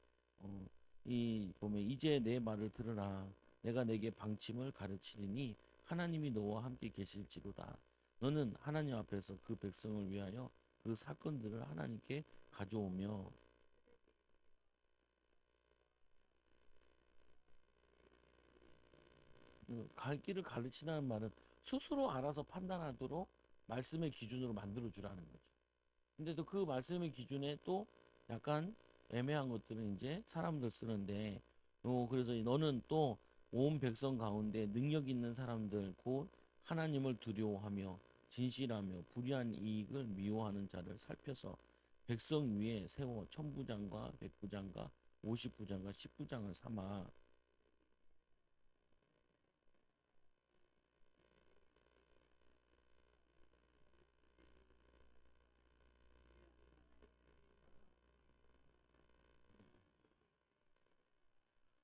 이 보면 이제 내 말을 들으라. 내가 내게 방침을 가르치리니 하나님이 너와 함께 계실지로다. 너는 하나님 앞에서 그 백성을 위하여 그 사건들을 하나님께 가져오며. 갈 길을 가르치라는 말은 스스로 알아서 판단하도록 말씀의 기준으로 만들어 주라는 거죠. 근데 또 그 말씀의 기준에 또 약간 애매한 것들은 이제 사람들 쓰는데, 그래서 너는 또 온 백성 가운데 능력 있는 사람들 곧 하나님을 두려워하며 진실하며 불의한 이익을 미워하는 자를 살펴서 백성 위에 세워 천부장과 백부장과 오십부장과 십부장을 삼아.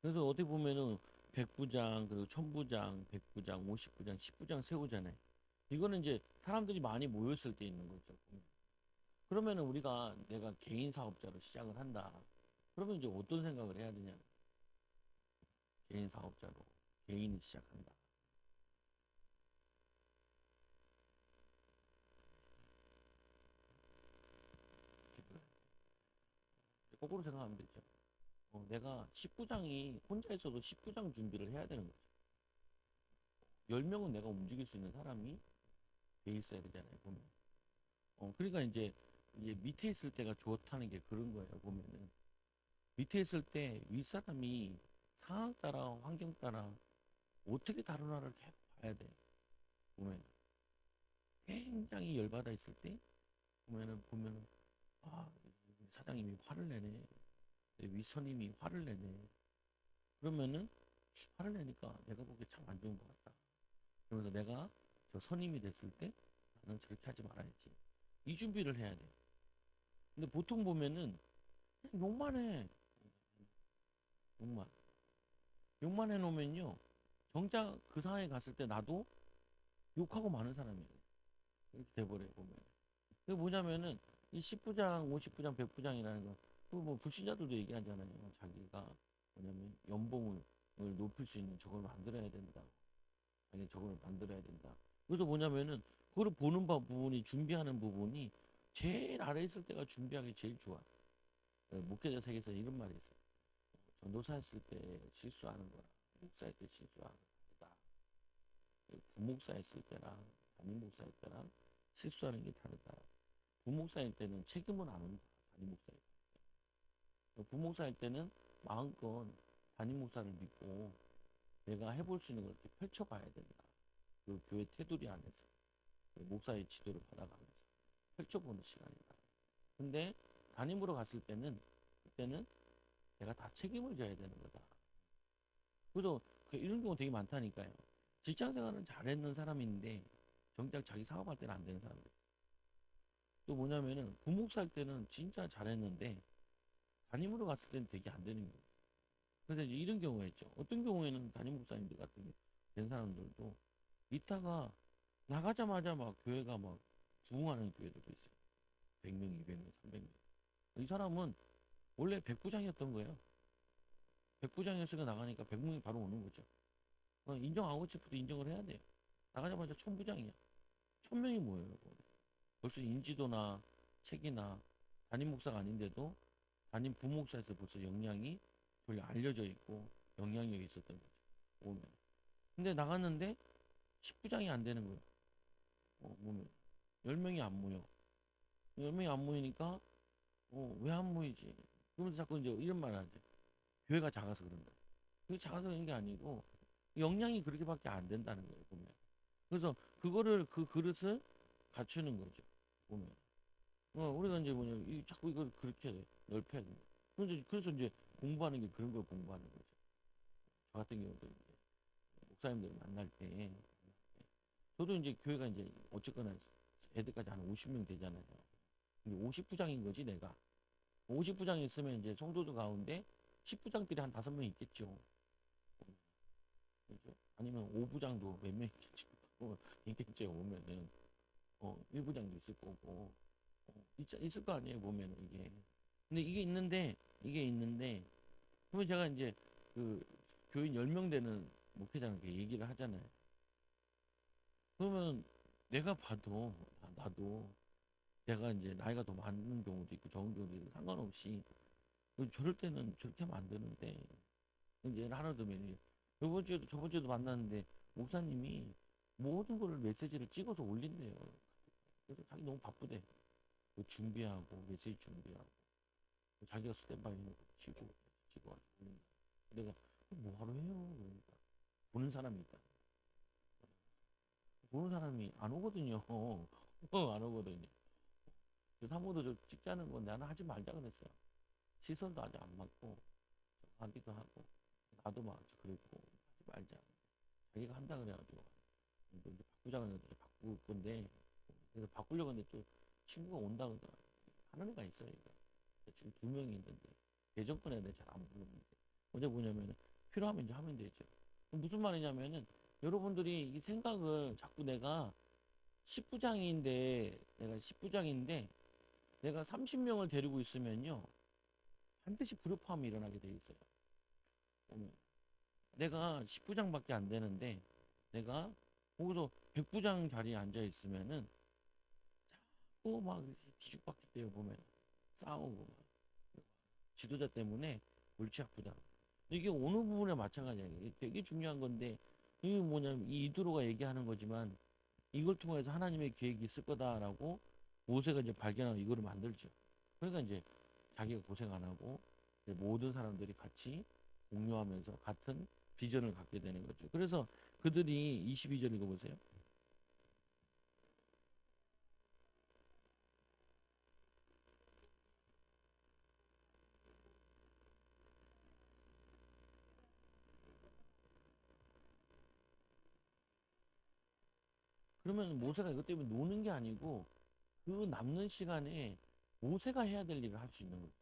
그래서 어떻게 보면은 백부장 그리고 천부장, 백부장, 오십부장, 십부장 세우잖아요. 이거는 이제 사람들이 많이 모였을 때 있는 거죠. 그러면은 우리가 내가 개인 사업자로 시작을 한다. 그러면 이제 어떤 생각을 해야 되냐? 개인 사업자로 개인이 시작한다. 거꾸로 생각하면 되죠. 내가 10부장이 혼자 있어도 10부장 준비를 해야 되는 거죠. 10명은 내가 움직일 수 있는 사람이 돼 있어야 되잖아요, 보면. 그러니까 이제 밑에 있을 때가 좋다는 게 그런 거예요, 보면은. 밑에 있을 때 윗사람이 상황 따라, 환경 따라 어떻게 다루나를 계속 봐야 돼, 보면. 굉장히 열받아 있을 때, 보면은, 아, 사장님이 화를 내네. 윗선임이 화를 내네. 그러면은, 화를 내니까 내가 보기에 참 안 좋은 것 같다. 그러면서 내가 저 선임이 됐을 때 나는 저렇게 하지 말아야지. 이 준비를 해야 돼. 근데 보통 보면은 그냥 욕만 해. 욕만. 욕만 해놓으면요. 정작 그 상황에 갔을 때 나도 욕하고 많은 사람이에요. 이렇게 돼버려요, 보면. 그게 뭐냐면은 이 10부장, 50부장, 100부장이라는 거, 그뭐 불신자들도 얘기하잖아요. 자기가 뭐냐면 연봉을 높일 수 있는 저걸 만들어야 된다. 자기 저걸 만들어야 된다. 그래서 뭐냐면은 그거를 보는 부분이 준비하는 부분이 제일 아래 있을 때가 준비하기 제일 좋아. 목회자 세계에서 이런 말이 있어요. 전도사 했을 때 실수하는 거랑 목사 했을 때 실수하는 거다. 부목사 했을 때랑 담임 목사 할 때랑 실수하는 게 다르다. 부목사일 때는 책임을 안 온다. 담임 목사일 때. 부목사일 때는 마음껏 담임 목사를 믿고 내가 해볼 수 있는 걸 이렇게 펼쳐봐야 된다. 그 교회 테두리 안에서 목사의 지도를 받아가면서 펼쳐보는 시간이다. 근데 담임으로 갔을 때는 그때는 내가 다 책임을 져야 되는 거다. 그래서 이런 경우 되게 많다니까요. 직장 생활은 잘했는 사람인데 정작 자기 사업할 때는 안 되는 사람들. 또 뭐냐면은 부목사 할 때는 진짜 잘했는데 담임으로 갔을 때는 되게 안 되는 거예요. 그래서 이제 이런 경우가 있죠. 어떤 경우에는 담임 목사님들 같은 된 사람들도 이따가 나가자마자 막 교회가 막 부흥하는 교회들도 있어요. 100명, 200명, 300명. 이 사람은 원래 백부장이었던 거예요. 백부장이었으니까 나가니까 100명이 바로 오는 거죠. 인정하고 싶어도 인정을 해야 돼요. 나가자마자 천부장이야. 1000명이 뭐예요? 벌써 인지도나 책이나 담임 목사가 아닌데도 담임 부목사에서 벌써 역량이 별로 알려져 있고 영향력이 있었던 거죠. 오면. 근데 나갔는데 10부장이 안 되는 거예요. 보면 10명이 안 모여. 10명이 안 모이니까 왜 안 모이지? 그러면서 자꾸 이제 이런 말을 하죠. 교회가 작아서 그런다. 그게 작아서 그런 게 아니고 역량이 그렇게밖에 안 된다는 거예요. 보면. 그래서 그거를 그 그릇을 갖추는 거죠. 보면. 우리가 이제 뭐냐면 자꾸 이걸 그렇게 넓혀야 된다. 그래서 이제 공부하는 게 그런 걸 공부하는 거죠. 저 같은 경우도 이제 목사님들 만날 때 저도 이제 교회가 이제 어쨌거나 애들까지 한 50명 되잖아요. 근데 50부장인 거지 내가. 50부장이 있으면 이제 성도들 가운데 10부장들이 한 5명 있겠죠. 그죠? 아니면 5부장도 몇 명 있겠죠. 있겠죠. 보면은 1부장도 있을 거고 있을 거 아니에요. 보면은 이게. 근데 이게 있는데 그러면 제가 이제 그 교인 10명 되는 목회자한테 얘기를 하잖아요. 그러면 내가 봐도 나도 내가 이제 나이가 더 많은 경우도 있고 적은 경우도 있고 상관없이 저럴 때는 저렇게 하면 안 되는데 이제 하나 더면 이번 주에도 저번 주에도 만났는데 목사님이 모든 거를 메시지를 찍어서 올린대요. 그래서 자기 너무 바쁘대. 준비하고 메시지 준비하고 자기가 스탠바이 해놓고 키고 찍어 올린다. 내가 뭐하러 해요? 그러니까 보는 사람이 있다. 보는 사람이 안 오거든요. 안 오거든요. 그래서 사모도 저 찍자는 건 나는 하지 말자 그랬어요. 시선도 아직 안 맞고 하기도 하고 나도 막 그랬고 하지 말자. 자기가 한다 그래가지고 이제 바꾸자 그래서 이제 바꿀 건데 그래서 바꾸려고 했는데 또 친구가 온다 그러더라. 하는 애가 있어요. 이거. 지금 2명이 있는데 예전권 애들 잘 안 부르는데 어제 뭐냐면은 필요하면 이제 하면 되죠. 무슨 말이냐면은 여러분들이 이 생각을 자꾸 내가 10부장인데 내가 10부장인데 내가 30명을 데리고 있으면요 반드시 불협화음이 일어나게 돼 있어요. 보면 내가 10부장밖에 안 되는데 내가 거기서 100부장 자리에 앉아 있으면은 자꾸 막 뒤죽박죽 돼요. 보면 싸우고 막 지도자 때문에 골치 아프다. 이게 어느 부분에 마찬가지야. 이게 되게 중요한 건데 이게 뭐냐면 이 이드로가 얘기하는 거지만 이걸 통해서 하나님의 계획이 있을 거다라고 모세가 이제 발견하고 이거를 만들죠. 그러니까 이제 자기가 고생 안 하고 이제 모든 사람들이 같이 공유하면서 같은 비전을 갖게 되는 거죠. 그래서 그들이 22절 읽어보세요. 그러면 모세가 이것 때문에 노는 게 아니고 그 남는 시간에 모세가 해야 될 일을 할 수 있는 거죠.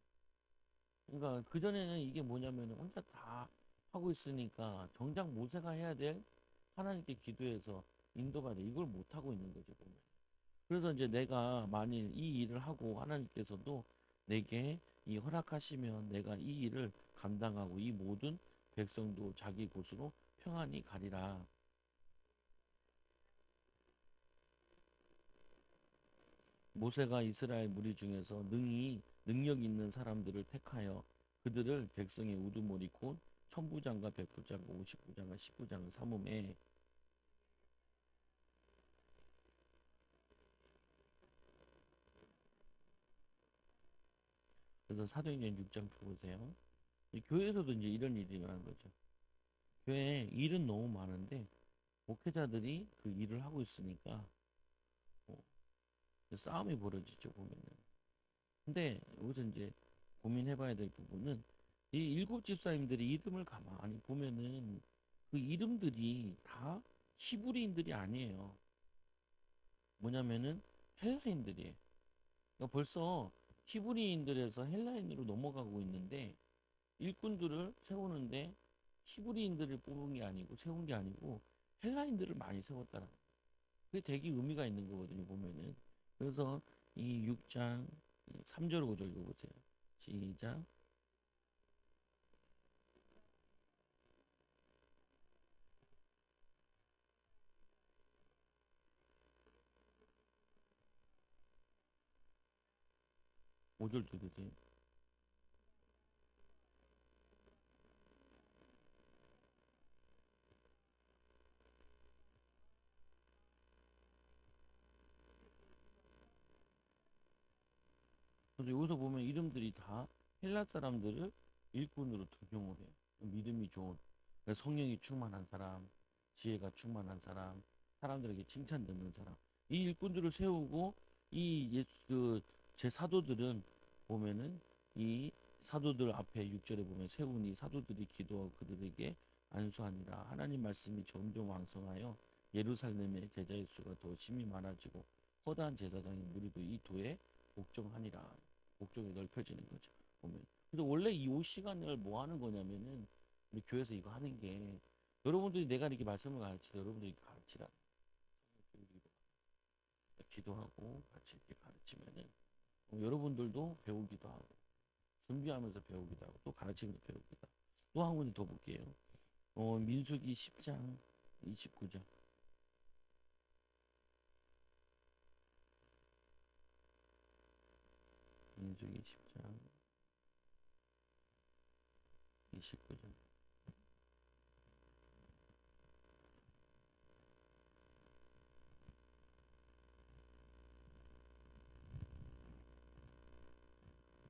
그러니까 그전에는 이게 뭐냐면 혼자 다 하고 있으니까 정작 모세가 해야 될 하나님께 기도해서 인도받아 이걸 못 하고 있는 거죠, 보면. 그래서 이제 내가 만일 이 일을 하고 하나님께서도 내게 이 허락하시면 내가 이 일을 감당하고 이 모든 백성도 자기 곳으로 평안히 가리라. 모세가 이스라엘 무리 중에서 능력 있는 사람들을 택하여 그들을 백성의 우두머리 곧 천부장과 백부장과 오십부장과 십부장을 삼음해. 그래서 사도행전 6장 보세요. 이 교회에서도 이제 이런 일이 일어나는 거죠. 교회에 일은 너무 많은데 목회자들이 그 일을 하고 있으니까 뭐 싸움이 벌어지죠, 보면은. 근데 여기서 이제 고민해봐야 될 부분은 이 일곱 집사님들의 이름을 가만히 보면은 그 이름들이 다 히브리인들이 아니에요. 뭐냐면은 헬라인들이에요. 그러니까 벌써 히브리인들에서 헬라인으로 넘어가고 있는데 일꾼들을 세우는데 히브리인들을 뽑은 게 아니고 세운 게 아니고 헬라인들을 많이 세웠다는 거예요. 그게 되게 의미가 있는 거거든요, 보면은. 그래서 이 6장 3절 5절 읽어보세요. 시작. 5절 읽으세요. 그래서 여기서 보면 이름들이 다 헬라 사람들을 일꾼으로 등용을 해요. 믿음이 좋은, 그래서 성령이 충만한 사람, 지혜가 충만한 사람, 사람들에게 칭찬듣는 사람. 이 일꾼들을 세우고 제 사도들은 보면은 이 사도들 앞에 6절에 보면 세운 이 사도들이 기도하고 그들에게 안수하니라. 하나님 말씀이 점점 왕성하여 예루살렘의 제자의 수가 더 심히 많아지고 허다한 제사장의 무리도 이 도에 복종하니라. 목적이 넓혀지는 거죠. 보면. 그래서 원래 이 시간을 뭐 하는 거냐면은 우리 교회에서 이거 하는 게 여러분들이 내가 이렇게 말씀을 가르치다 여러분들이 가르치라. 기도하고 같이 이렇게 가르치면은 여러분들도 배우기도 하고 준비하면서 배우기도 하고 또 가르치면서 배우기도 하고 또 한 군데 더 볼게요. 민수기 10장 29절. 민수기 10장 29절.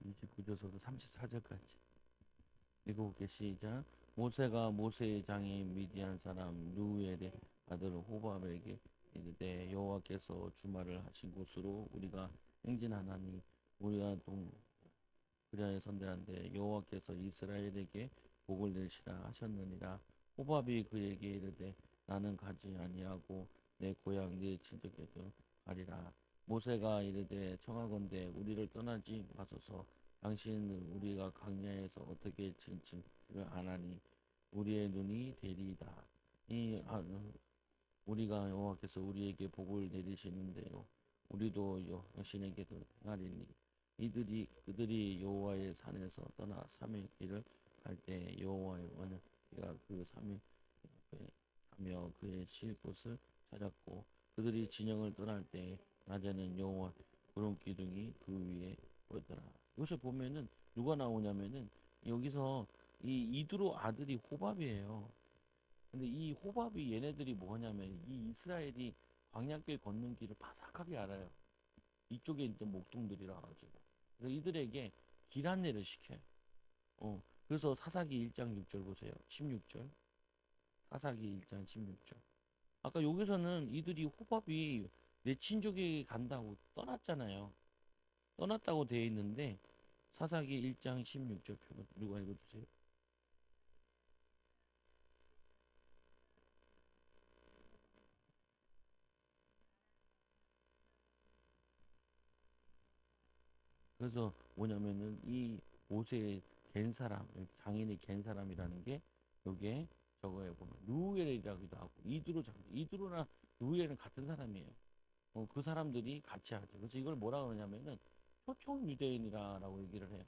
이십구 절서도 34절까지. 일곱 개 시작. 모세가 모세의 장인 미디안 사람 루엘의 아들 호밥에게 이르되 여호와께서 주말을 하신 곳으로 우리가 행진하나니 우리가 동 그리하여 선대한데 여호와께서 이스라엘에게 복을 내리시라 하셨느니라. 호밥이 그에게 이르되 나는 가지 아니하고 내 고향 내 친척에도 가리라. 모세가 이르되 청하건대 우리를 떠나지 마소서. 당신은 우리가 광야에서 어떻게 진침을 안 하니 우리의 눈이 되리이다. 우리가 여호와께서 우리에게 복을 내리시는 대로 우리도 당신에게도 행하리니 그들이 여호와의 산에서 떠나 3일 길을 갈 때 여호와의 원수가 그 3일 앞에 가며 그의 쉴 곳을 찾았고 그들이 진영을 떠날 때 낮에는 여호와 구름 기둥이 그 위에 보이더라. 여기서 보면은 누가 나오냐면은 여기서 이 이드로 아들이 호밥이에요. 근데 이 호밥이 얘네들이 뭐냐면 이 이스라엘이 광야길 걷는 길을 바삭하게 알아요. 이쪽에 있던 목동들이라 가지고. 그래서 이들에게 길 안내를 시켜요. 그래서 사사기 1장 6절 보세요. 16절. 사사기 1장 16절. 아까 여기서는 이들이 호밥이 내 친족에게 간다고 떠났잖아요. 떠났다고 되어 있는데 사사기 1장 16절 표본 누가 읽어주세요. 그래서 뭐냐면은 이 모세의 갠 사람, 장인의 갠 사람이라는 게 여기에 저거에 보면 루엘이라기도 하고 이드로나 루엘은 같은 사람이에요. 그 사람들이 같이 하죠. 그래서 이걸 뭐라 그러냐면은 초청 유대인이라고 얘기를 해요.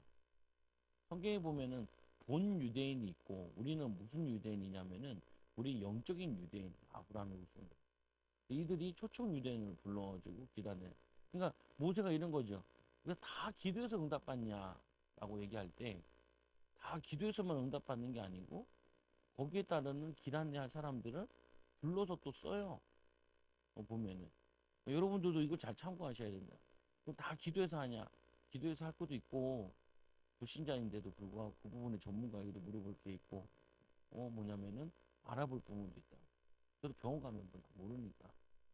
성경에 보면은 본 유대인이 있고 우리는 무슨 유대인이냐면은 우리 영적인 유대인 아브라함의 후손 이들이 초청 유대인을 불러가지고 기다려. 그러니까 모세가 이런 거죠. 왜 다 기도해서 응답받냐라고 얘기할 때 다 기도해서만 응답받는 게 아니고 거기에 따르는 길 안내할 사람들을 불러서 또 써요. 보면은 여러분들도 이걸 잘 참고하셔야 된다. 그럼 다 기도해서 하냐? 기도해서 할 것도 있고 불신자인데도 불구하고 그 부분에 전문가에게도 물어볼 게 있고 뭐냐면은 알아볼 부분도 있다. 저도 병원 가면 모르니까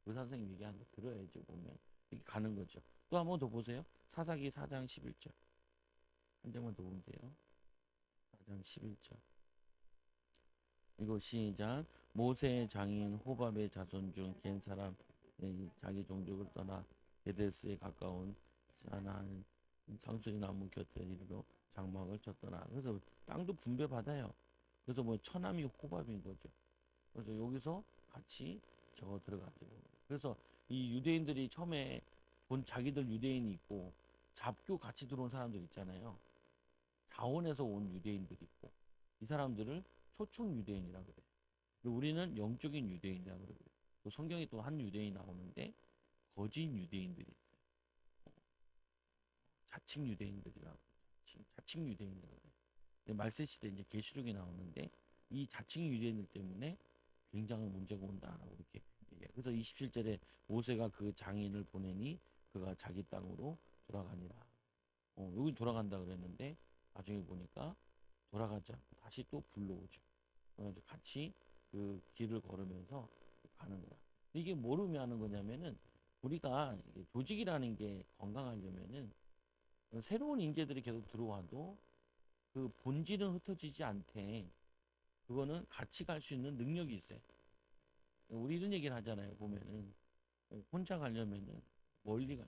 의사 선생님 얘기하는 거 들어야죠. 보면 이렇게 가는 거죠. 또 한 번 더 보세요. 사사기 4장 11절 한 장만 더 보면 돼요. 4장 11절 이거 시작. 모세의 장인 호밥의 자손 중 겐 사람 자기 종족을 떠나 게데스에 가까운 사나는 상수리 나무 곁에 이르러 장막을 쳤더라. 그래서 땅도 분배받아요. 그래서 뭐 처남이 호밥인 거죠. 그래서 여기서 같이 저거 들어가죠. 그래서 이 유대인들이 처음에 본 자기들 유대인이 있고 잡교 같이 들어온 사람들 있잖아요. 자원에서 온 유대인들이 있고 이 사람들을 초청 유대인이라 그래요. 그리고 우리는 영적인 유대인이라 그래요. 또 성경에 또 한 유대인이 나오는데 거짓 유대인들이 있어요. 자칭 유대인들이라고 자칭 유대인이라고 그래요. 말세 시대 이제 계시록이 나오는데 이 자칭 유대인들 때문에 굉장한 문제가 온다라고 이렇게 얘기해요. 그래서 27절에 모세가 그 장인을 보내니 그가 자기 땅으로 돌아가니라. 여기 돌아간다 그랬는데 나중에 보니까 돌아가지 않고 다시 또 불러오죠. 그래서 같이 그 길을 걸으면서 가는 거야. 이게 뭘 의미하는 거냐면은 우리가 이게 조직이라는 게 건강하려면은 새로운 인재들이 계속 들어와도 그 본질은 흩어지지 않되 그거는 같이 갈 수 있는 능력이 있어요. 우리 이런 얘기를 하잖아요. 보면은 혼자 가려면은 멀리 가,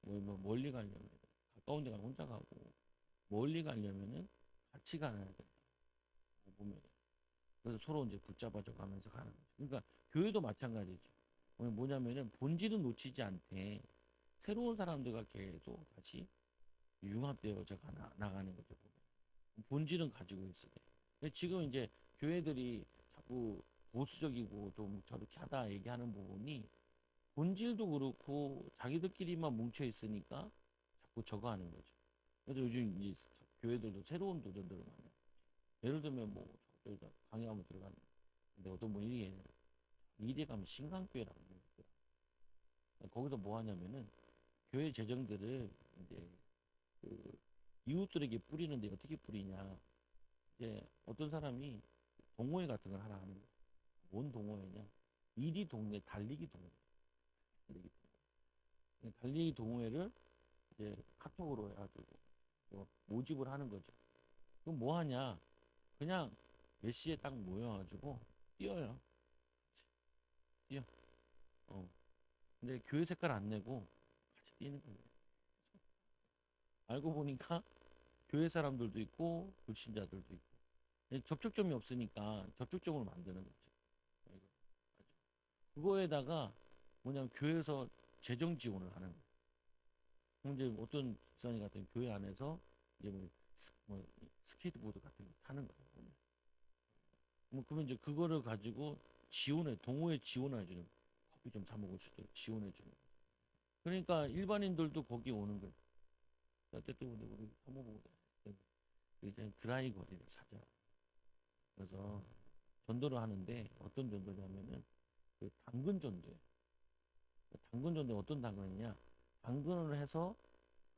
멀리 가려면 가까운 데 가면 혼자 가고 멀리 가려면은 같이 가야 된다. 보면 그래서 서로 이제 붙잡아져 가면서 가는 거죠. 그러니까 교회도 마찬가지죠. 뭐냐면은 본질은 놓치지 않되 새로운 사람들과 계속 다시 융합되어져 나가는 거죠. 보면. 본질은 가지고 있어야 돼. 근데 지금 이제 교회들이 자꾸 보수적이고 좀 저렇게 하다 얘기하는 부분이 본질도 그렇고 자기들끼리만 뭉쳐 있으니까 자꾸 저거 하는 거죠. 그래서 요즘 이제 교회들도 새로운 도전들을 많이 해요. 예를 들면 뭐 저기다 강의 한번 들어가는 근데 어떤 분이 얘기해요. 이대 가면 신강교회라고 그러더라고요. 거기서 뭐 하냐면은 교회 재정들을 이제 그 이웃들에게 뿌리는데 어떻게 뿌리냐. 이제 어떤 사람이 동호회 같은 걸 하나 하는 거야. 뭔 동호회냐? 이리 동네 달리기 동호회. 달리기 동호회. 달리기 동호회를 이제 카톡으로 해가지고 모집을 하는 거죠. 그럼 뭐 하냐? 그냥 몇 시에 딱 모여가지고 뛰어요. 뛰어. 어. 근데 교회 색깔 안 내고 같이 뛰는 거예요. 알고 보니까 교회 사람들도 있고 불신자들도 있고 접촉점이 없으니까 접촉점을 만드는 거죠. 그거에다가 뭐냐면 교회에서 재정 지원을 하는 거예요. 그럼 이제 어떤 집사님 같은 교회 안에서 이제 뭐 스케이트보드 같은 거 타는 거예요. 보면. 그러면 이제 그거를 가지고 동호회 지원해 주는 거예요. 커피 좀 사 먹을 수 있도록 지원해 주는 거예요. 그러니까 일반인들도 거기 오는 거예요. 그때 또 우리 사모보고 이제 드라이 거리를 찾아. 그래서 전도를 하는데 어떤 전도냐면은 그 당근 전도예요. 당근 전도 어떤 당근이냐? 당근을 해서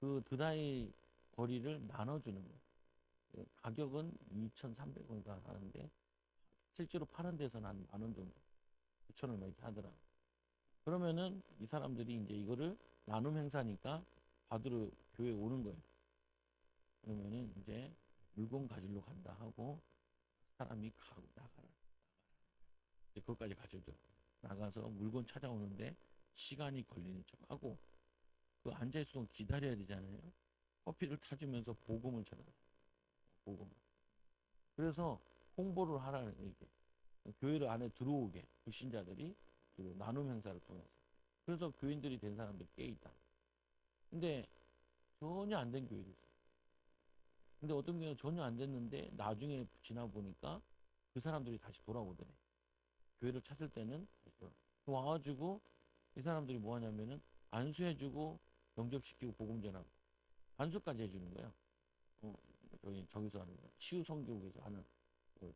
그 드라이 거리를 나눠주는 거예요. 가격은 2,300원인가 하는데 실제로 파는 데서는 한 만 원 정도, 9천 얼마 이렇게 하더라. 그러면은 이 사람들이 이제 이거를 나눔 행사니까 받으러 교회에 오는 거예요. 그러면은 이제 물건 가지러 간다 하고 사람이 가고 나가라. 이제 그것까지 가져죠. 나가서 물건 찾아오는데 시간이 걸리는 척하고 그 앉아있을 동안 기다려야 되잖아요. 커피를 타주면서 복음을 전하라. 복음. 그래서 홍보를 하라는 얘기. 교회를 안에 들어오게 불신자들이 그 나눔 행사를 통해서. 그래서 교인들이 된 사람들이 꽤 있다. 근데 전혀 안 된 교회도 있어요. 근데 어떤 경우는 전혀 안 됐는데 나중에 지나 보니까 그 사람들이 다시 돌아오더래. 교회를 찾을 때는 다시 돌아. 와가지고 이 사람들이 뭐 하냐면은 안수해주고 영접시키고 복음 전하고 안수까지 해주는 거예요. 어, 저기서 하는 거. 치유 성교국에서 하는 저기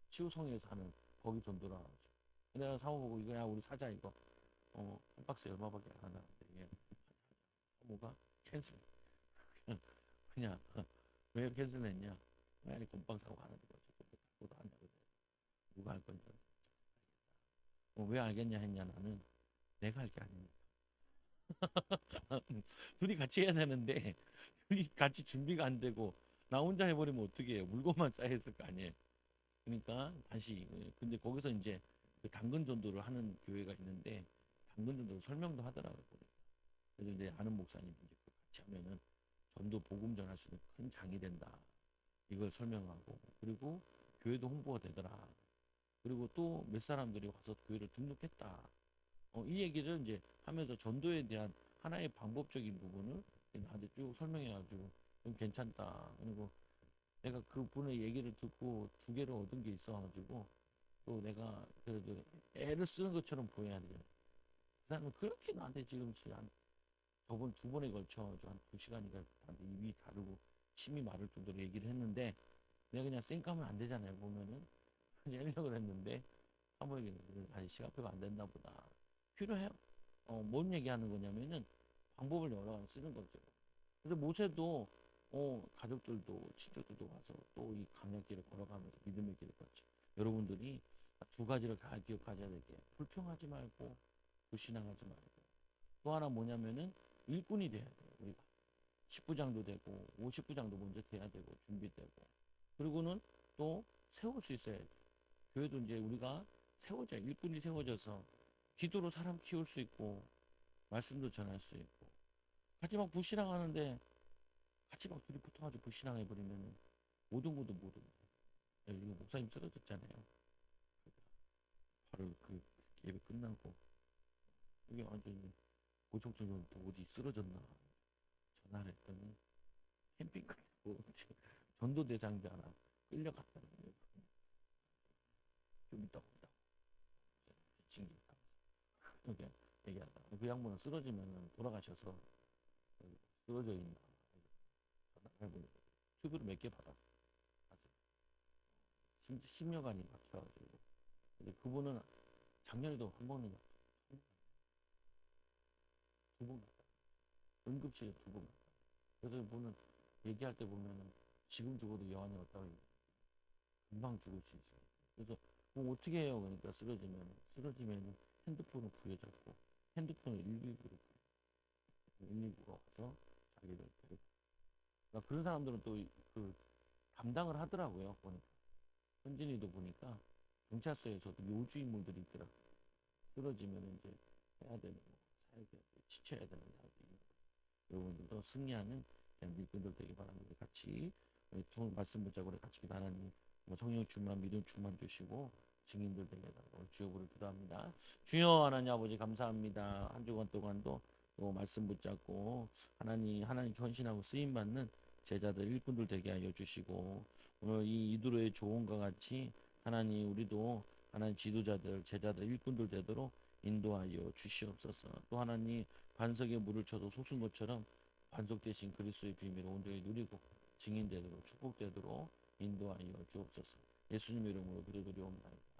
치유성에서 하는 거기 전도라. 내가 사모 보고 이거 야 우리 사자 이거 한 박스에 얼마밖에 안 하는데 이게 사모가 캔슬. 그냥 왜 캔슬했냐? 왜 건빵 사고 하는데 그것도 하냐고. 누가 할 건지. 왜 알겠냐 했냐 나는 내가 할 게 아니니까. 둘이 같이 해야 되는데 둘이 같이 준비가 안 되고 나 혼자 해버리면 어떻게 해요? 물건만 쌓였을 거 아니에요. 그러니까 다시 근데 거기서 이제 그 당근 전도를 하는 교회가 있는데 당근 전도 설명도 하더라고요. 그래서 이제 아는 목사님이 이제 같이 하면은 전도 복음 전할 수 있는 큰 장이 된다. 이걸 설명하고 그리고 교회도 홍보가 되더라. 그리고 또 몇 사람들이 와서 교회를 등록했다. 이 얘기를 이제 하면서 전도에 대한 하나의 방법적인 부분을 나한테 쭉 설명해가지고 좀 괜찮다. 그리고 내가 그분의 얘기를 듣고 두 개를 얻은 게 있어가지고 또 내가 그래도 애를 쓰는 것처럼 보여야 돼요. 그 사람은 그렇게 나한테 지금 한 저번 두 번에 걸쳐 한 2시간인가 나한테 입이 다르고 침이 마를 정도로 얘기를 했는데 내가 그냥 쌩까면 안 되잖아요. 보면은 그냥 하려고 했는데 사모에게는 아직 시간표가 안 됐나 보다. 필요해요. 뭔 얘기하는 거냐면은 방법을 여러 가지 쓰는 거죠. 그래서 모세도 가족들도 친척들도 와서 또 이 강약길을 걸어가면서 믿음의 길을 걷죠. 여러분들이 두 가지를 다 기억하셔야 될 게 불평하지 말고 불신앙하지 말고 또 하나 뭐냐면은 일꾼이 돼야 돼요. 우리가 10부장도 되고 50부장도 먼저 돼야 되고 준비되고 그리고는 또 세울 수 있어야 돼요. 교회도 이제 우리가 세워져 일꾼이 세워져서 기도로 사람 키울 수 있고 말씀도 전할 수 있고 같이 막 불신앙하는데 같이 막 둘이 붙어가지고 불신앙해버리면 모든 것도 모든 이거 목사님 쓰러졌잖아요. 바로 그 예배 끝나고 이게 완전히 고총증은 또 어디 쓰러졌나 전화를 했더니 캠핑 가고 전도대장자나 끌려갔다는 거예요. 좀 이따 온다고 미친 게 있다고 이렇게 얘기하다. 그 양반은 쓰러지면 돌아가셔서 쓰러져 있나 전화를 해보니 튜브를 몇 개 받았어요. 심혈관이 막혀가지고 근데 그분은 작년에도 한 번이나 두 번 갔다. 응급실에 두 번 갔다. 그래서 그분은 얘기할 때 보면은 지금 죽어도 여한이 없다고 금방 죽을 수 있어요. 그래서 뭐 어떻게 해요? 그러니까 쓰러지면 핸드폰을 부여잡고 핸드폰을 119로 119가 와서 자기를 데리고. 그러니까 그런 사람들은 또 그 담당을 하더라고요. 보니까 현진이도 보니까 경찰서에서도 요주 인물들이 있더라고요. 쓰러지면 이제 해야 되는 거, 사야 돼, 지쳐야 되는 사람들이 여러분들도 승리하는 그냥 일꾼들 되기 바랍니다. 같이 말씀 붙잡고 같이 하나님 성령 충만 믿음 충만 주시고 증인들 되게 해달라고 주여부를 기도합니다. 주여 하나님 아버지 감사합니다. 한 주간 동안도 또 말씀 붙잡고 하나님 헌신하고 쓰임 받는 제자들 일꾼들 되게 하여 주시고 오늘 이 이두로의 조언과 같이 하나님 우리도 하나님 지도자들 제자들 일꾼들 되도록 인도하여 주시옵소서. 또 하나님 반석에 물을 쳐도 솟은 것처럼 반석되신 그리스도의 비밀을 온전히 누리고 증인되도록 축복되도록 인도하여 주옵소서. 예수님 이름으로 기도드리옵나이다.